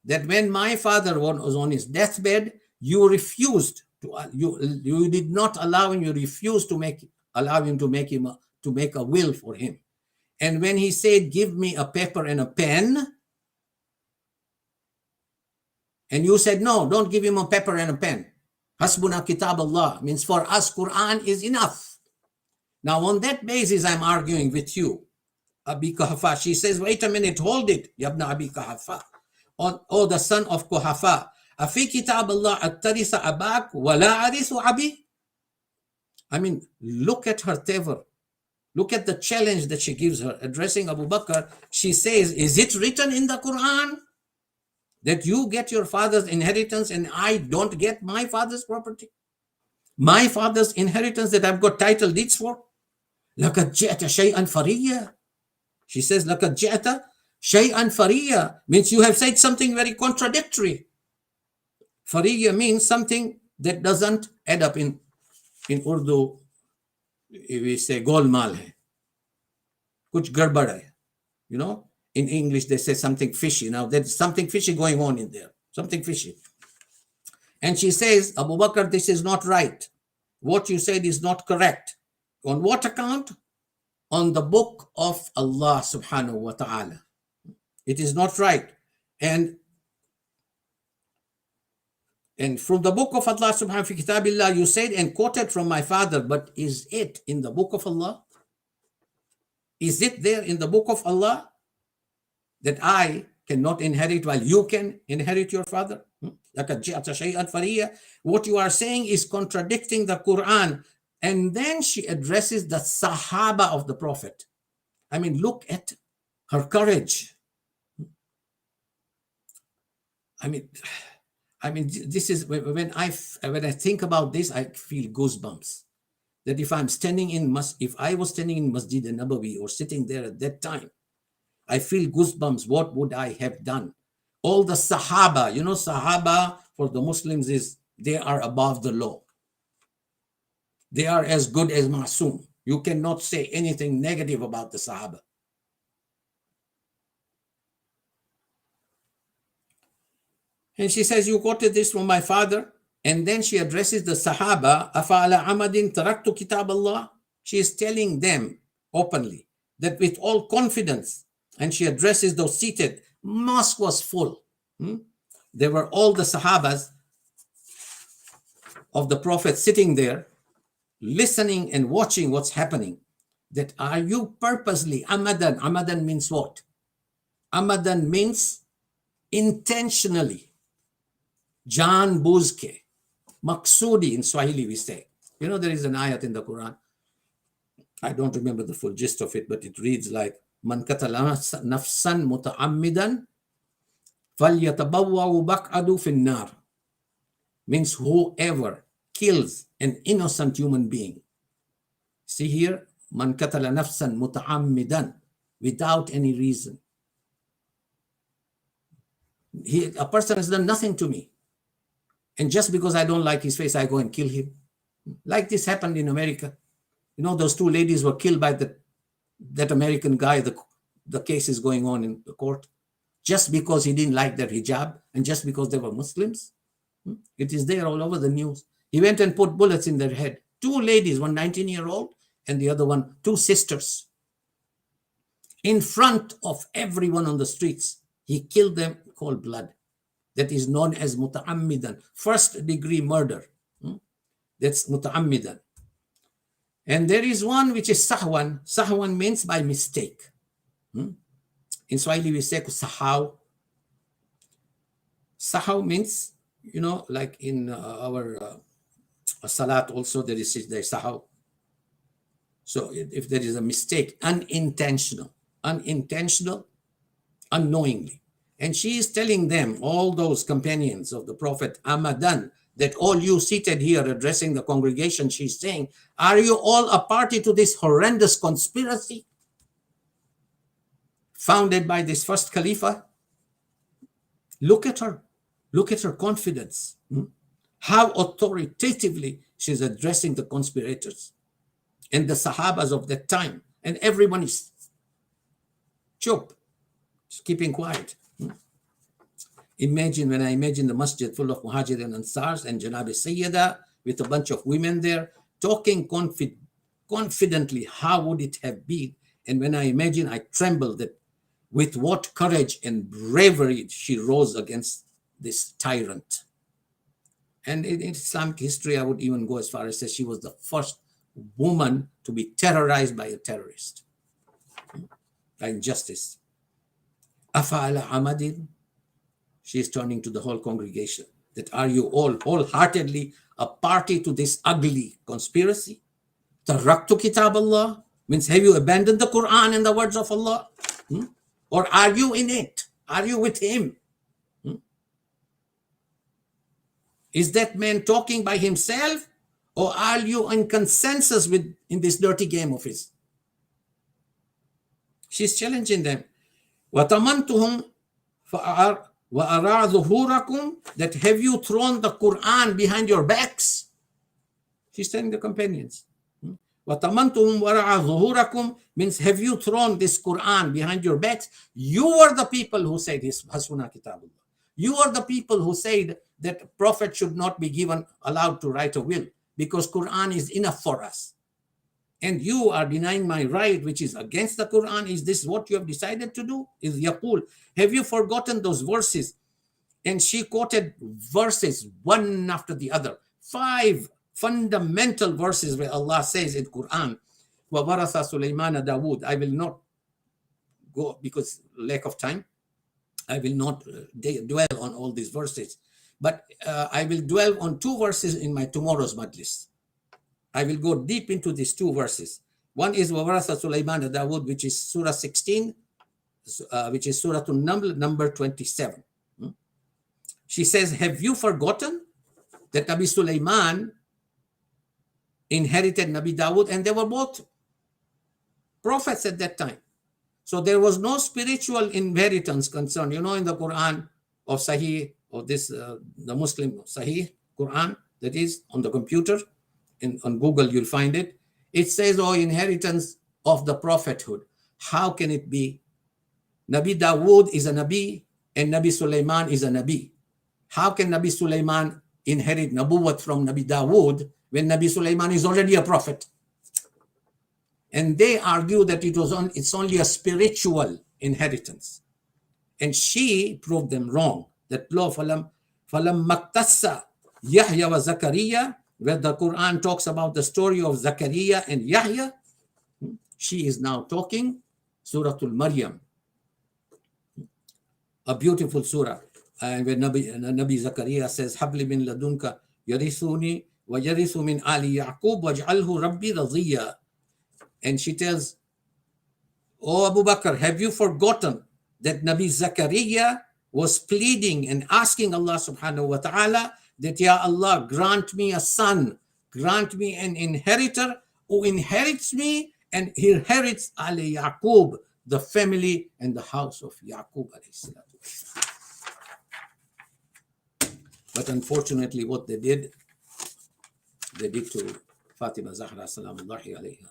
that when my father was on his deathbed, you refused to, you did not allow him, you refused to allow him to make a will for him. And when he said, give me a paper and a pen, and you said, no, don't give him a paper and a pen. Hasbuna kitab Allah means for us, Quran is enough. Now, on that basis, I'm arguing with you. Abi Kuhafa, she says, wait a minute, hold it. Yabna Abi Kuhafa. Oh, the son of Kuhafa. Afi kitab Allah at-tarisa abak wala arisu abi. I mean, look at her tever. Look at the challenge that she gives her. Addressing Abu Bakr, she says, is it written in the Quran that you get your father's inheritance and I don't get my father's property? My father's inheritance that I've got title deeds for? لَقَدْ جِئْتَ شَيْئًا فَرِيًّا. She says, لَقَدْ جِئْتَ شَيْئًا فَرِيًّا means you have said something very contradictory. Fariya means something that doesn't add up. In Urdu, we say golmaal hai. Kuch garbad hai. You know, in English they say something fishy. Now there's something fishy going on in there. Something fishy. And she says, Abu Bakr, this is not right. What you said is not correct. On what account? On the book of Allah subhanahu wa ta'ala. It is not right. And from the book of Allah subhanahu wa ta'ala, kitabillah, you said and quoted from my father, but is it in the book of Allah? Is it there in the book of Allah that I cannot inherit while you can inherit your father? What you are saying is contradicting the Quran. And then she addresses the Sahaba of the Prophet. I mean, look at her courage. I mean, this is when I think about this, I feel goosebumps. That if I was standing in Masjid al-Nabawi or sitting there at that time, I feel goosebumps. What would I have done? All the Sahaba, you know, Sahaba for the Muslims is they are above the law. They are as good as Masoom. You cannot say anything negative about the Sahaba. And she says, you quoted this from my father. And then she addresses the Sahaba, Afa'ala amadin taraktu kitab Allah. she is telling them openly that with all confidence, and she addresses those seated. Mosque was full. There were all the Sahabas of the Prophet sitting there, listening and watching what's happening. That are you purposely, Amadan? Amadan means what? Amadan means intentionally. Jan Buzke. Maksudi in Swahili we say. You know, there is an ayat in the Quran. I don't remember the full gist of it, but it reads like, Man qatala nafsan muta'ammidan falyatabawwa'u baq'adu fin nar. Means whoever kills an innocent human being. See here, Man qatala nafsan muta'ammidan, without any reason. A person has done nothing to me. And just because I don't like his face, I go and kill him. Like this happened in America. You know, those two ladies were killed by that American guy. The case is going on in the court. Just because he didn't like their hijab and just because they were Muslims. It is there all over the news. He went and put bullets in their head. Two ladies, one 19-year-old and the other one, two sisters. In front of everyone on the streets, he killed them in cold blood. That is known as muta'ammidan, first degree murder. That's muta'ammidan. And there is one which is sahwan. Sahwan means by mistake. In Swahili we say sahaw. Sahaw means, you know, like in our salat also there is sahaw. So if there is a mistake, unintentional, unknowingly. And she is telling them, all those companions of the Prophet, Amadan, that all you seated here addressing the congregation, she's saying, are you all a party to this horrendous conspiracy founded by this first Khalifa? Look at her confidence. How authoritatively she's addressing the conspirators and the Sahabas of that time. And everyone is chup, just keeping quiet. Imagine, when I imagine the masjid full of Muhajir and Ansars and Janab Sayyida with a bunch of women there talking confidently, how would it have been? And when I imagine, I tremble that with what courage and bravery she rose against this tyrant. And in Islamic history, I would even go as far as say she was the first woman to be terrorized by a terrorist. By injustice. Afa'ala amadin. She is turning to the whole congregation. That are you all wholeheartedly a party to this ugly conspiracy? Taraktu kitab Allah means, have you abandoned the Quran and the words of Allah? Or are you in it? Are you with him? Is that man talking by himself? Or are you in consensus in this dirty game of his? She's challenging them. وَتَمَنْتُهُمْ وَأَرَى ظُهُورَكُمْ, that have you thrown the Quran behind your backs? She's telling the companions. وَتَمَنْتُهُمْ وَرَعَى ظُهُورَكُمْ means, have you thrown this Quran behind your backs? You are the people who said Hasbuna Kitabullah. You are the people who said that Prophet should not be allowed to write a will because Quran is enough for us. And you are denying my right, which is against the Quran. Is this what you have decided to do? Is Yaqul. Have you forgotten those verses? And she quoted verses one after the other. 5 fundamental verses where Allah says in Quran, وَوَرَثَ سُلَيْمَانَ دَاوُودَ. I will not go because lack of time. I will not dwell on all these verses. But I will dwell on 2 verses in my tomorrow's majlis. I will go deep into these 2 verses. One is وَوَرَثَ سُلَيْمَانَ دَاوُودَ, which is Surah 16, which is Surah An-Naml, number 27. She says, have you forgotten that Nabi Sulaiman inherited Nabi Dawood, and they were both prophets at that time. So there was no spiritual inheritance concern. You know, in the Quran of Sahih, of this, the Muslim Sahih Quran, that is on the computer, on Google you'll find it. It says, oh, inheritance of the prophethood. How can it be? Nabi Dawood is a Nabi and Nabi Sulaiman is a Nabi. How can Nabi Sulaiman inherit Nabuwat from Nabi Dawood when Nabi Sulaiman is already a prophet? And they argue that it's only a spiritual inheritance. And she proved them wrong. That law, falam maktassa Yahya wa Zakaria, where the Quran talks about the story of Zakaria and Yahya, she is now talking Surah Al-Maryam, a beautiful surah. And when Nabi Zakaria says, Habli min ladunka yarithuni wa yarithu min ali Yaqub waj'alhu rabbi radhiya. And she tells, Oh Abu Bakr, have you forgotten that Nabi Zakaria was pleading and asking Allah subhanahu wa ta'ala that, Ya Allah, grant me a son, grant me an inheritor who inherits me and inherits Ali Yaqub, the family and the house of Yaqub alayhi salatu. But unfortunately, what they did to Fatima Zahra salamullahi alayha.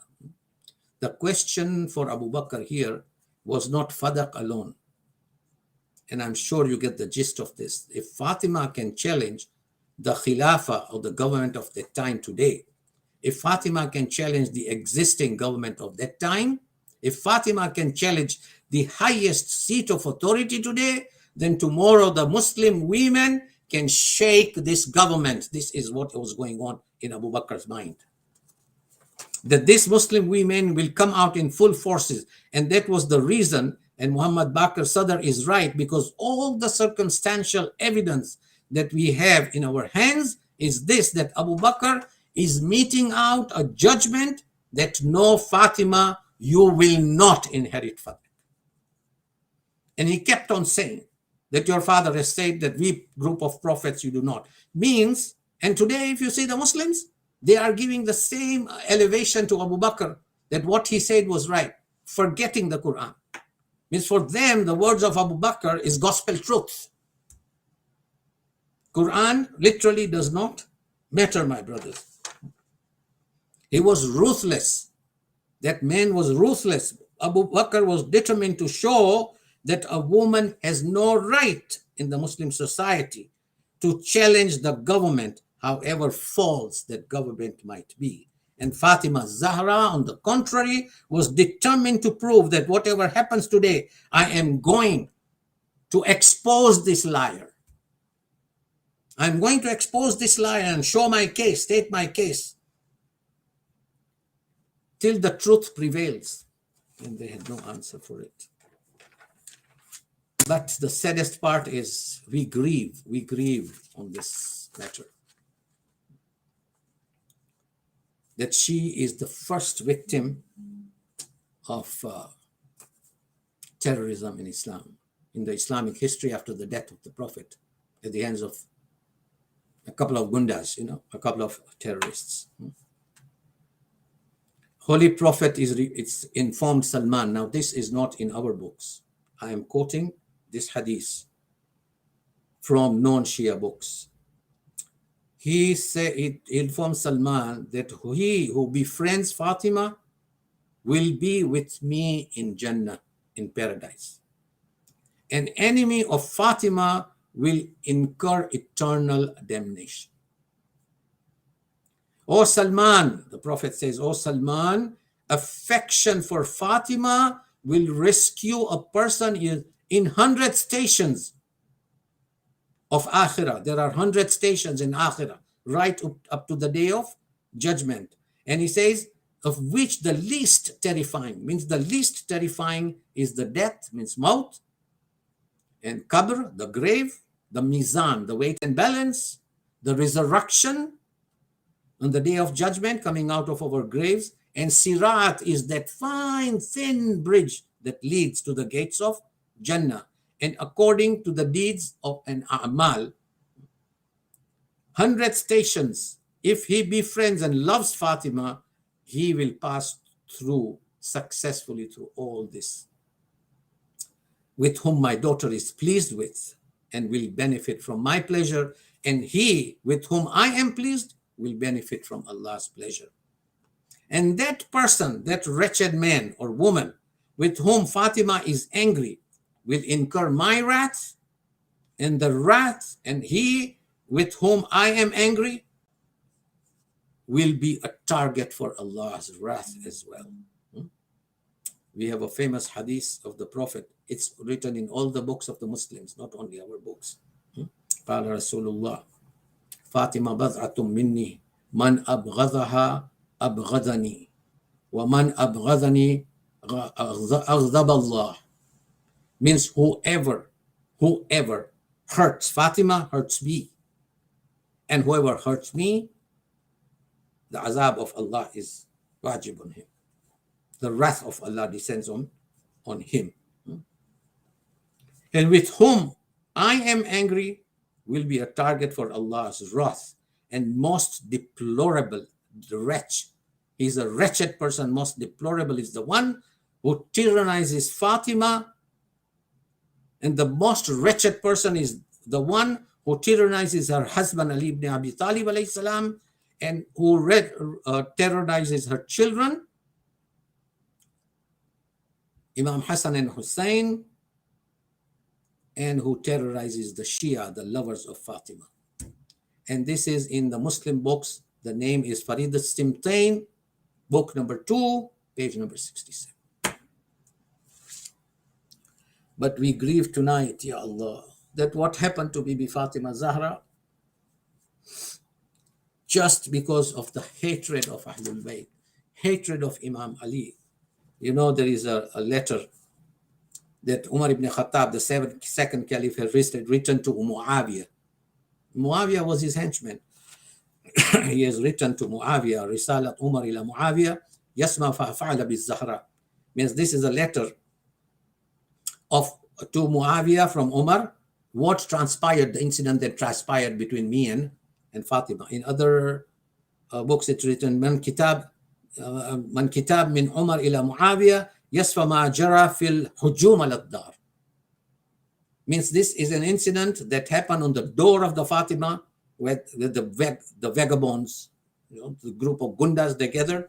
The question for Abu Bakr here was not Fadak alone. And I'm sure you get the gist of this. If Fatima can challenge the Khilafah or the government of that time today, if Fatima can challenge the existing government of that time, if Fatima can challenge the highest seat of authority today, then tomorrow the Muslim women can shake this government. This is what was going on in Abu Bakr's mind. That these Muslim women will come out in full forces. And that was the reason, and Muhammad Baqir Sadr is right, because all the circumstantial evidence that we have in our hands is this, that Abu Bakr is meting out a judgment that no, Fatima, you will not inherit Fatima. And he kept on saying that your father has said that we group of prophets you do not. Means, and today if you see the Muslims, they are giving the same elevation to Abu Bakr, that what he said was right, forgetting the Quran. Means for them, the words of Abu Bakr is gospel truth. Quran literally does not matter, my brothers. He was ruthless. That man was ruthless. Abu Bakr was determined to show that a woman has no right in the Muslim society to challenge the government, however false that government might be. And Fatima Zahra, on the contrary, was determined to prove that whatever happens today, I am going to expose this liar. I'm going to expose this liar and show my case, state my case, till the truth prevails. And they had no answer for it. But the saddest part is we grieve on this matter. That she is the first victim of terrorism in Islam, in the Islamic history after the death of the Prophet, at the hands of a couple of gundas, a couple of terrorists. Holy Prophet it's informed Salman. Now this is not in our books. I am quoting this hadith from non-Shia books. He informed Salman that he who befriends Fatima will be with me in Jannah, in paradise. An enemy of Fatima will incur eternal damnation. O Salman, the Prophet says, O Salman, affection for Fatima will rescue a person in 100 stations of Akhirah. There are 100 stations in Akhirah, right up to the day of judgment. And he says, of which the least terrifying, means the least terrifying is the death, means maut, and qabr, the grave, the mizan, the weight and balance, the resurrection on the day of judgment coming out of our graves, and sirat is that fine, thin bridge that leads to the gates of Jannah. And according to the deeds of an a'mal, 100 stations, if he befriends and loves Fatima, he will pass successfully through all this. With whom my daughter is pleased with and will benefit from my pleasure, and he with whom I am pleased will benefit from Allah's pleasure. And that person, that wretched man or woman with whom Fatima is angry, will incur my wrath, and the wrath, and he with whom I am angry will be a target for Allah's wrath as well. We have a famous hadith of the Prophet. It's written in all the books of the Muslims, not only our books. قال رسول الله فاطمة بضعة مني من أبغضها أبغضني ومن أبغضني أغضب الله. Means whoever hurts Fatima hurts me, and whoever hurts me, the azab of Allah is wajib on him. The wrath of Allah descends on him. And with whom I am angry will be a target for Allah's wrath, and most deplorable, the wretch. He's a wretched person. Most deplorable is the one who tyrannizes Fatima, and the most wretched person is the one who tyrannizes her husband Ali ibn Abi Talib alayhi salam, and who terrorizes her children, Imam Hassan and Hussein, and who terrorizes the Shia, the lovers of Fatima. And this is in the Muslim books. The name is Farid al-Simtain, book number 2, page number 67. But we grieve tonight, Ya Allah, that what happened to Bibi Fatima Zahra, just because of the hatred of Ahlul Bayt, hatred of Imam Ali. You know, there is a letter that Umar ibn Khattab, the second caliph, has written to Muawiyah. Muawiyah was his henchman. He has written to Muawiyah, Risalat Umar ila Muawiyah, Yasma fa'ala biz-Zahra. Means this is a letter to Muawiyah from Umar, what transpired, the incident that transpired between me and Fatima. In other books, it's written, Man kitab min Umar ila Muawiyah, Yasfa ma jara fil hujum al-dar. Means this is an incident that happened on the door of the Fatima, where the vagabonds, you know, the group of gundas, they gathered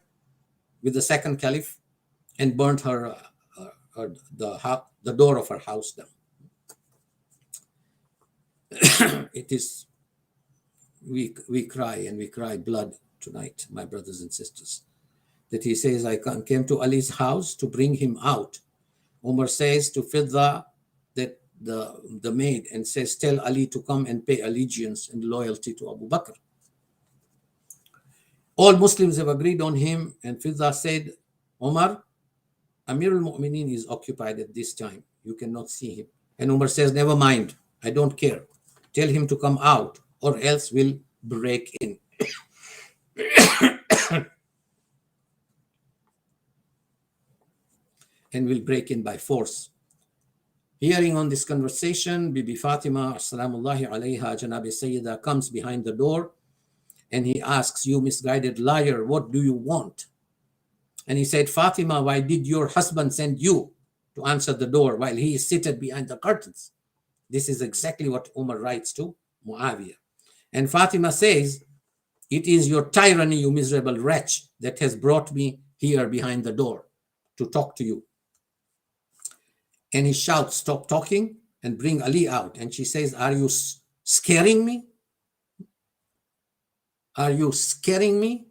with the second caliph and burnt her, the door of her house down. It is, we cry, and we cry blood tonight, my brothers and sisters. That he says, I came to Ali's house to bring him out. Umar says to Fidda, that the maid, and says, tell Ali to come and pay allegiance and loyalty to Abu Bakr. All Muslims have agreed on him, and Fidda said, Umar, Amir al-Mu'mineen is occupied at this time. You cannot see him. And Umar says, never mind, I don't care. Tell him to come out, or else we'll break in. And will break in by force. Hearing on this conversation, Bibi Fatima, salamullahi alayha, Janabi Sayyida, comes behind the door, and he asks, you misguided liar, what do you want? And he said, Fatima, why did your husband send you to answer the door while he is seated behind the curtains? This is exactly what Umar writes to Muawiyah. And Fatima says, it is your tyranny, you miserable wretch, that has brought me here behind the door to talk to you. And he shouts, stop talking and bring Ali out. And she says, are you scaring me? Are you scaring me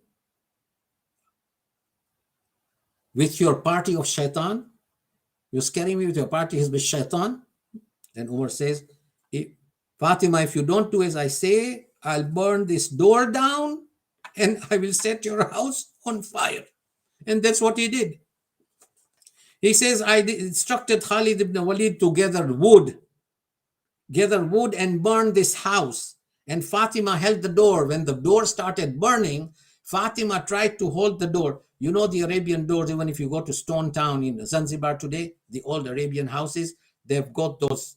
with your party of shaitan? You're scaring me with your party of shaitan? And Umar says, Fatima, if you don't do as I say, I'll burn this door down and I will set your house on fire. And that's what he did. He says, I instructed Khalid ibn Walid to gather wood and burn this house. And Fatima held the door. When the door started burning, Fatima tried to hold the door. You know the Arabian doors, even if you go to Stone Town in Zanzibar today, the old Arabian houses, they've got those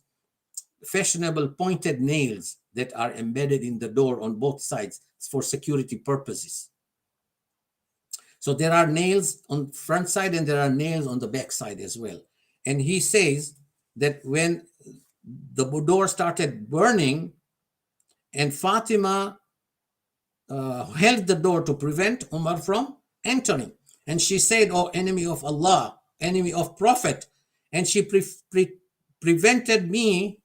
fashionable pointed nails that are embedded in the door on both sides for security purposes. So there are nails on the front side and there are nails on the back side as well. And he says that when the door started burning and Fatima held the door to prevent Umar from entering. And she said, oh, enemy of Allah, enemy of Prophet. And she prevented me,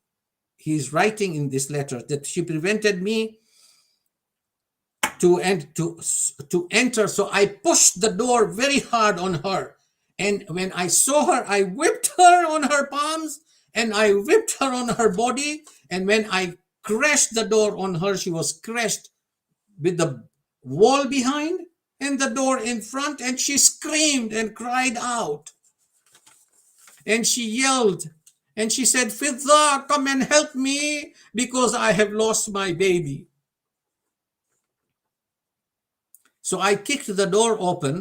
he's writing in this letter, that she prevented me to enter. So I pushed the door very hard on her And when I saw her, I whipped her on her palms and I whipped her on her body. And when I crashed the door on her, she was crashed with the wall behind and the door in front, and she screamed and cried out. And she yelled and she said, Fidda, come and help me because I have lost my baby. So I kicked the door open,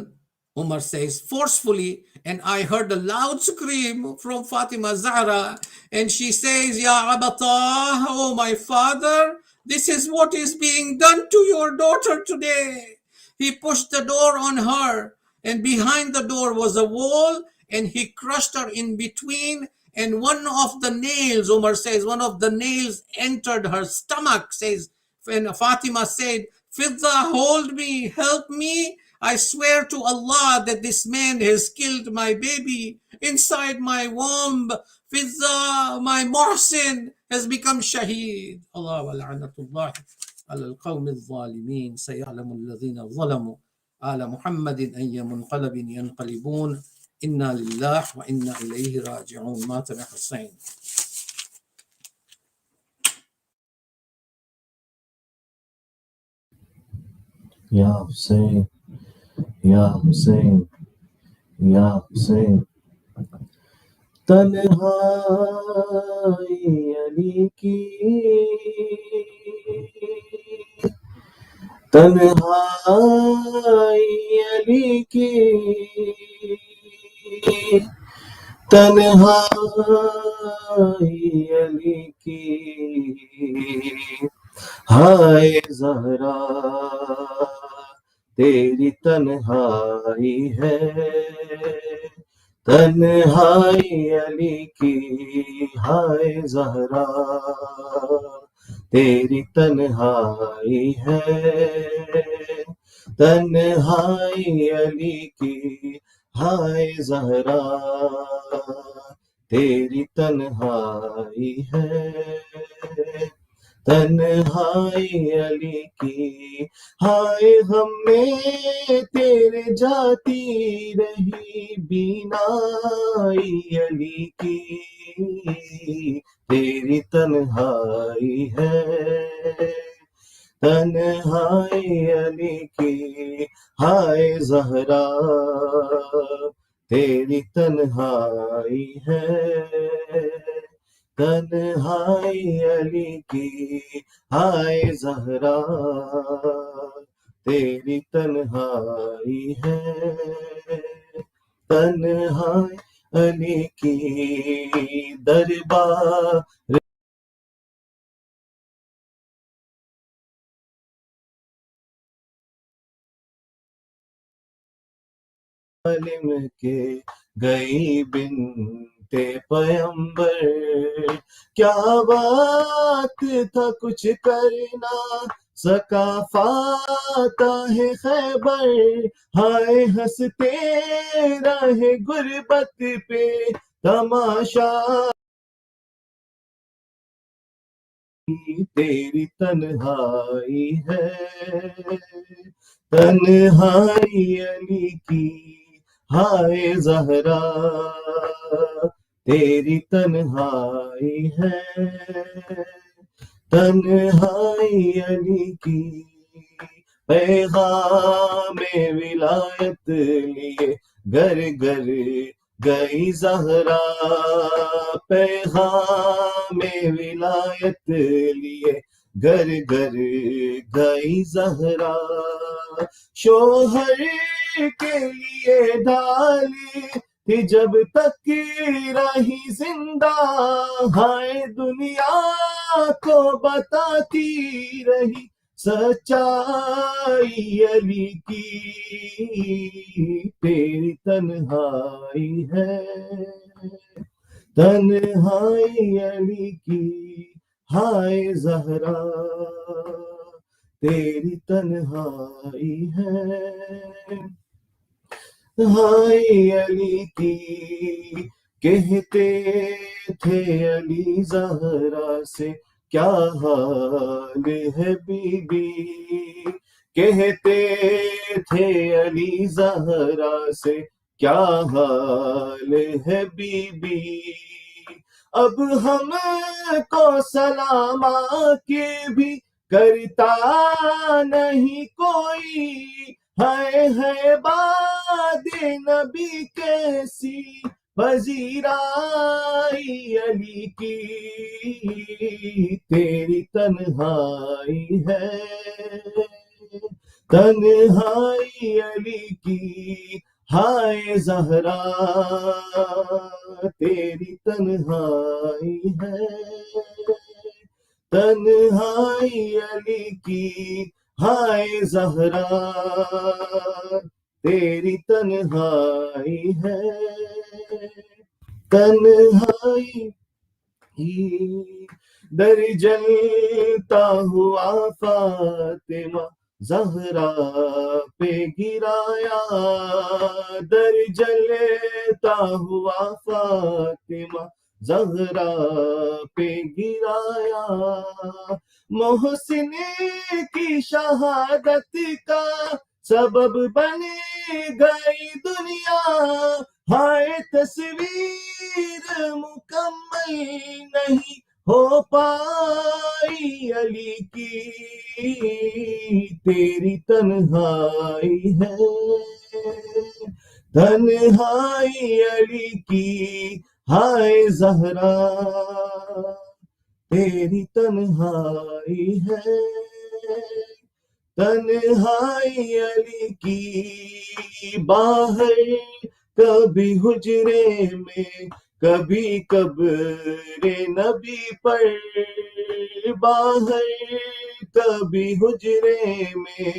Umar says, forcefully, and I heard a loud scream from Fatima Zahra, and she says, Ya Abata, oh my father, this is what is being done to your daughter today. He pushed the door on her, and behind the door was a wall, and he crushed her in between, and one of the nails, Umar says, one of the nails entered her stomach, says, and Fatima said, Fidda, hold me, help me. I swear to Allah that this man has killed my baby inside my womb. Fidda, my Muhsin, has become shaheed. Allah wa la'natullah ala al-qawm al-zalimin. Sayalamu alladhina zalamu ala Muhammadin ayya munqalabin yanqalibun. Inna lillah wa inna ilayhi raji'un. Mata Hussain. Ya Hussein, Ya Hussein, Ya Hussein. تنہائی علی کی تنہائی علی کی تنہائی علی کی ہائے زہرا تیری تنہائی ہے تنہائی علی کی ہائے زہرا تیری تنہائی ہے تنہائی علی کی ہائے زہرا تیری تنہائی ہے تنہائی علی کی ہائے غم میں تیرے جاتی رہی بینائی علی کی تیری تنہائی ہے تنہائی علی کی ہائے زہرا تیری تنہائی ہے تنہائی علی کی ہائے زہرا تیری تنہائی ہے تنہائی علی کی دربار عالم کے گئی بنت پیمبر کیا بات تھا کچھ کرنا سکا فاتح خیبر ہائے ہنستے رہے غربت پہ تماشا تیری تنہائی ہے تنہائی علی کی ہائے زہرا تیری تنہائی ہے تنہائی علی کی پیغام ولایت لیے گر گر گئی زہرا پیغام ولایت لیے گر گر گئی زہرا شوہر کے لیے ڈالی تھی جب تک رہی زندہ ہائے دنیا کو بتاتی رہی سچائی علی کی تیری تنہائی ہے تنہائی علی کی ہائے زہرا تیری تنہائی ہے ہائے علی کی کہتے تھے علی زہرا سے کیا حال ہے بی بی کہتے تھے علی زہرا سے کیا حال ہے بی بی. اب ہم کو سلام کے بھی کرتا نہیں کوئی. ہے باد نبی کیسی پذیرائی علی کی. تیری تنہائی ہے تنہائی علی کی. ہائے زہرا تیری تنہائی ہے تنہائی علی کی. ہائے زہرا تیری تنہائی ہے تنہائی. در جلتا ہوا فاطمہ زہرا پہ گرایا. در جلتا ہوا فاطمہ زہرا پہ گرایا. محسن کی شہادت کا سبب بن گئی دنیا. ہائے تصویر مکمل نہیں ہو پائی علی کی. تیری تنہائی ہے تنہائی علی کی. ہائے زہرا تیری تنہائی ہے تنہائی علی کی. باہر کبھی حجرے میں کبھی قبر نبی پر. باہر کبھی حجرے میں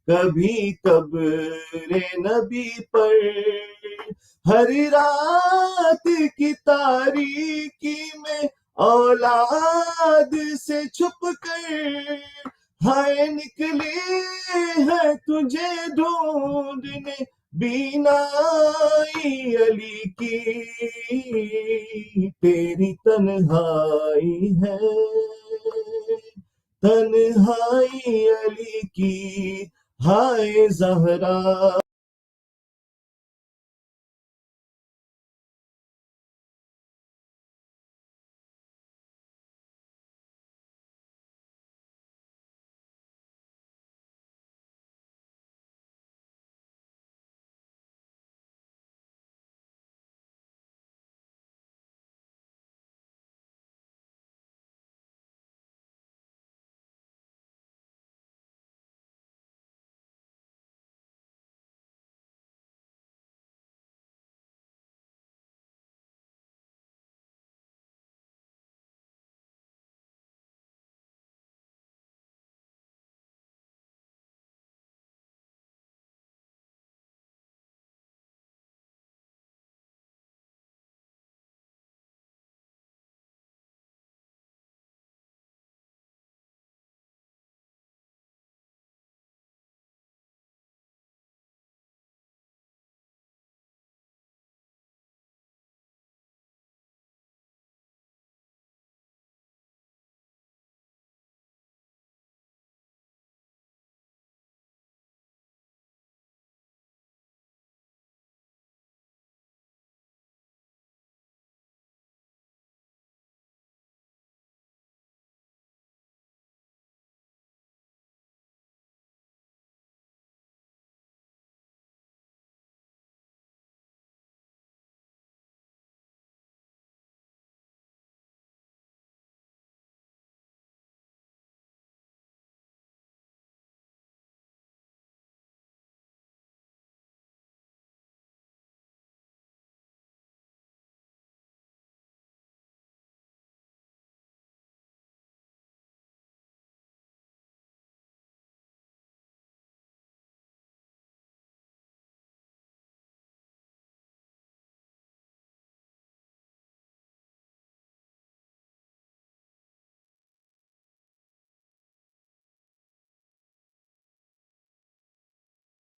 کبھی قبر نبی پر. ہر رات کی تاریکی میں اولاد سے چھپ کر. ہائے نکلے ہیں تجھے ڈھونڈنے بینائی علی کی. تیری تنہائی ہے تنہائی علی کی. ہائے زہرا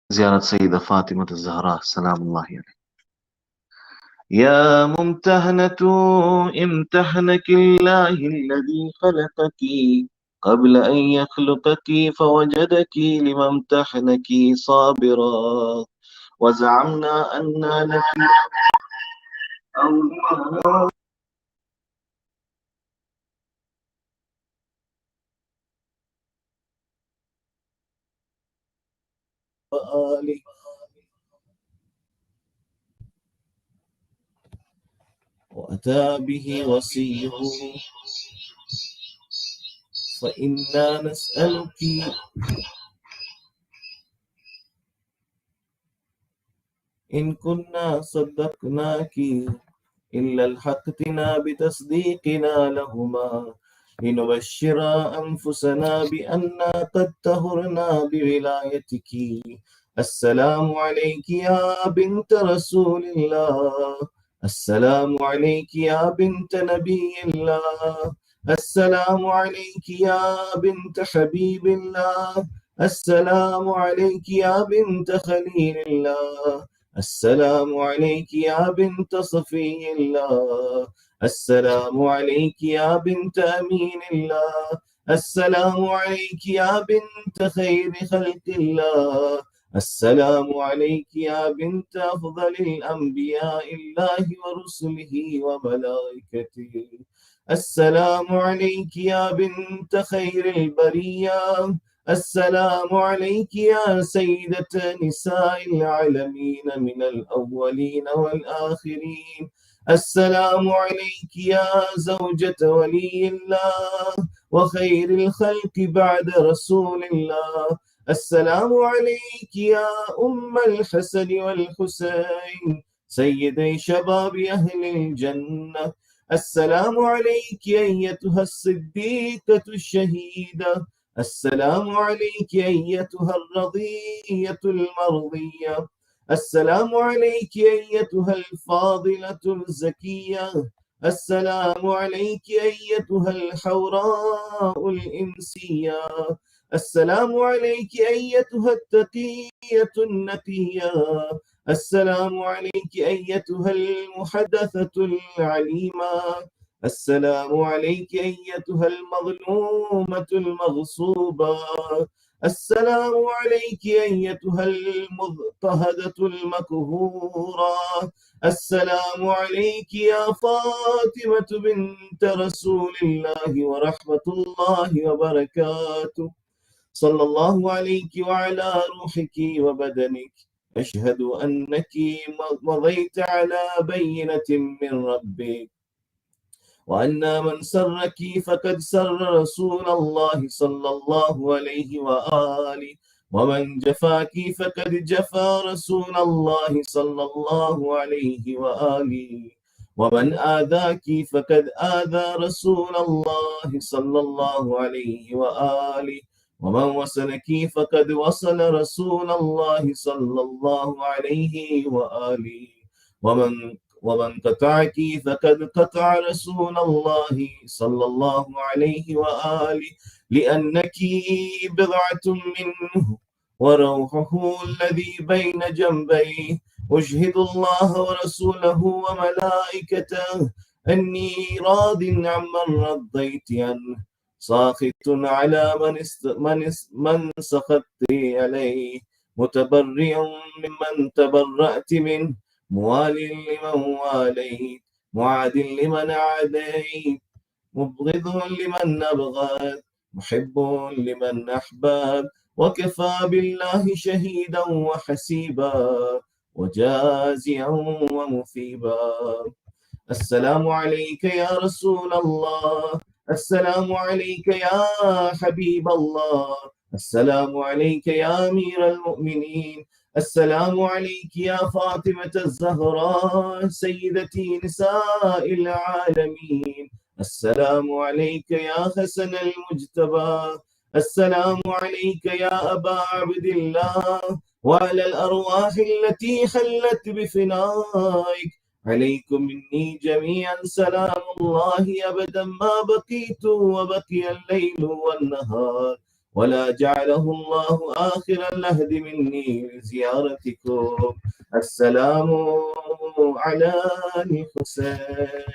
زيارة سيدة فاطمة الزهراء سلام الله عليها. يا ممتهنة امتحنك الله الذي خلقك قبل أن يخلقك فوجدك لما امتحنك صابرا وزعمنا أننا نبي أولياء وآله وأتى به وصيه فإنا نسألك إن كنا صدقناك إلا الحقتنا بتصديقنا لهما لنبشر أنفسنا بأننا قد طهرنا بولايتك. السلام عليك يا بنت رسول الله، السلام عليك يا بنت نبي الله، السلام عليك يا بنت حبيب الله، السلام عليك يا بنت خليل الله، السلام عليك يا بنت صفي الله، السلام عليك يا بنت أمين الله، السلام عليك يا بنت خير خلق الله، السلام عليك يا بنت أفضل الأنبياء الله ورسله وملائكته، السلام عليك يا بنت خير البرية، السلام عليك يا سيدة نساء العالمين من الأولين والآخرين، السلام عليك يا زوجة ولي الله وخير الخلق بعد رسول الله، السلام عليك يا أم الحسن والحسين سيدي شباب أهل الجنة، السلام عليك أيتها الصديقة الشهيدة، السلام عليك أيتها الرضية المرضية، السلام عليك أيتها الفاضلة الزكية، السلام عليك أيتها الحوراء الإنسية، السلام عليك أيتها التقية النقية، السلام عليك أيتها المحدثة العليمة، السلام عليك أيتها المظلومة المغصوبة، السلام عليك أيتها المضطهدة المقهورة، السلام عليك يا فاطمة بنت رسول الله ورحمة الله وبركاته، صلى الله عليك وعلى روحك وبدنك، أشهد أنك مضيت على بينة من ربك، وأن من سرك فقد سر رسول الله صلى الله عليه وآله، ومن جفاك فقد جفا رسول الله صلى الله عليه وآله، ومن آذاك فقد آذى رسول الله صلى الله عليه وآله، ومن وصلك فقد وصل رسول الله صلى الله عليه وآله، ومن قطعك فقد قطع رسول الله صلى الله عليه وآله، لأنك بضعة منه وروحه الذي بين جنبيه، أشهد الله ورسوله وملائكته أني راض عمن رضيت عنه، ساخط على من سخطت عليه، متبرئ ممن تبرأت منه، موال لمن واليت، معاد لمن عاديت، مبغض لمن أبغض، محب لمن أحباب، وكفى بالله شهيدا وحسيبا وجازيا ومثيبا. السلام عليك يا رسول الله، السلام عليك يا حبيب الله، السلام عليك يا أمير المؤمنين، السلام عليك يا فاطمة الزهراء سيدتي نساء العالمين، السلام عليك يا حسن المجتبى، السلام عليك يا أبا عبد الله، وعلى الأرواح التي حلت بفنائك، عليكم مني جميعا سلام الله أبدا ما بقيت وبقي الليل والنهار، ولا جعله الله آخر العهد مني لزيارتكم. السلام على الحسين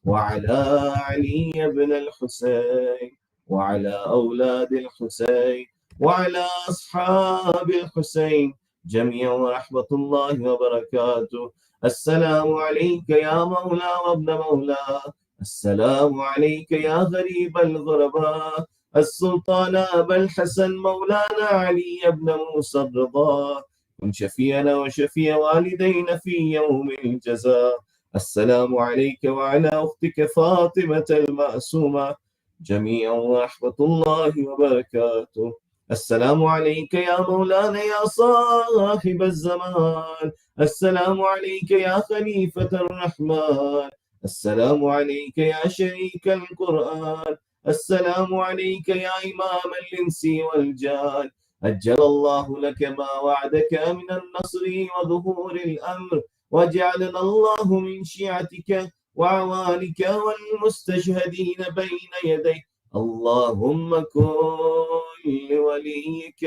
وعلى علي بن الحسين وعلى أولاد الحسين وعلى أصحاب الحسين جميعا ورحمة الله وبركاته. السلام عليك يا مولى وابن مولى، السلام عليك يا غريب الغرباء، السلطان أبا الحسن مولانا علي بن موسى الرضا، كن شفينا وشفي والدينا في يوم الجزاء. السلام عليك وعلى أختك فاطمة المأسومة، جميعا ورحمة الله وبركاته. السلام عليك يا مولانا يا صاحب الزمان، السلام عليك يا خليفة الرحمن، السلام عليك يا شريك القرآن، السلام عليك يا إمام الإنس والجان. أجل الله لك ما وعدك من النصر وظهور الأمر، وجعلنا الله من شيعتك وعوانك والمستشهدين بين يديك. اللهم كن لوليك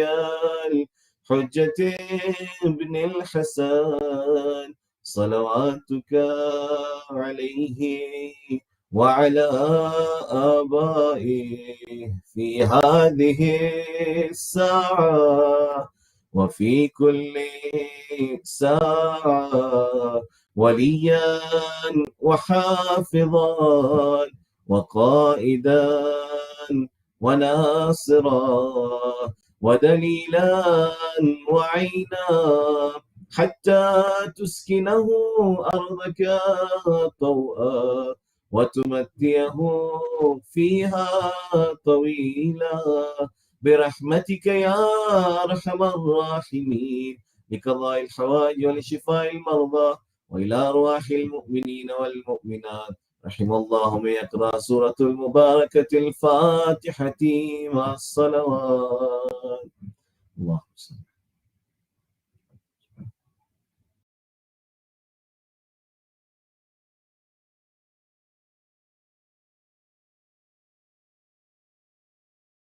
الحجة ابن الحسن صلواتك عليه وعلى آبائه في هذه الساعة وفي كل ساعة وليا وحافظا وقائدا وناصرا ودليلا وعينا، حتى تسكنه أرضك طوءا وتمتيه فيها طويلا برحمتك يا أرحم الراحمين، لقضاء الحوائج ولشفاء المرضى وإلى أرواح المؤمنين والمؤمنات. رحم الله من يقرأ سورة المباركة الفاتحة مع الصلوات. اللهم صل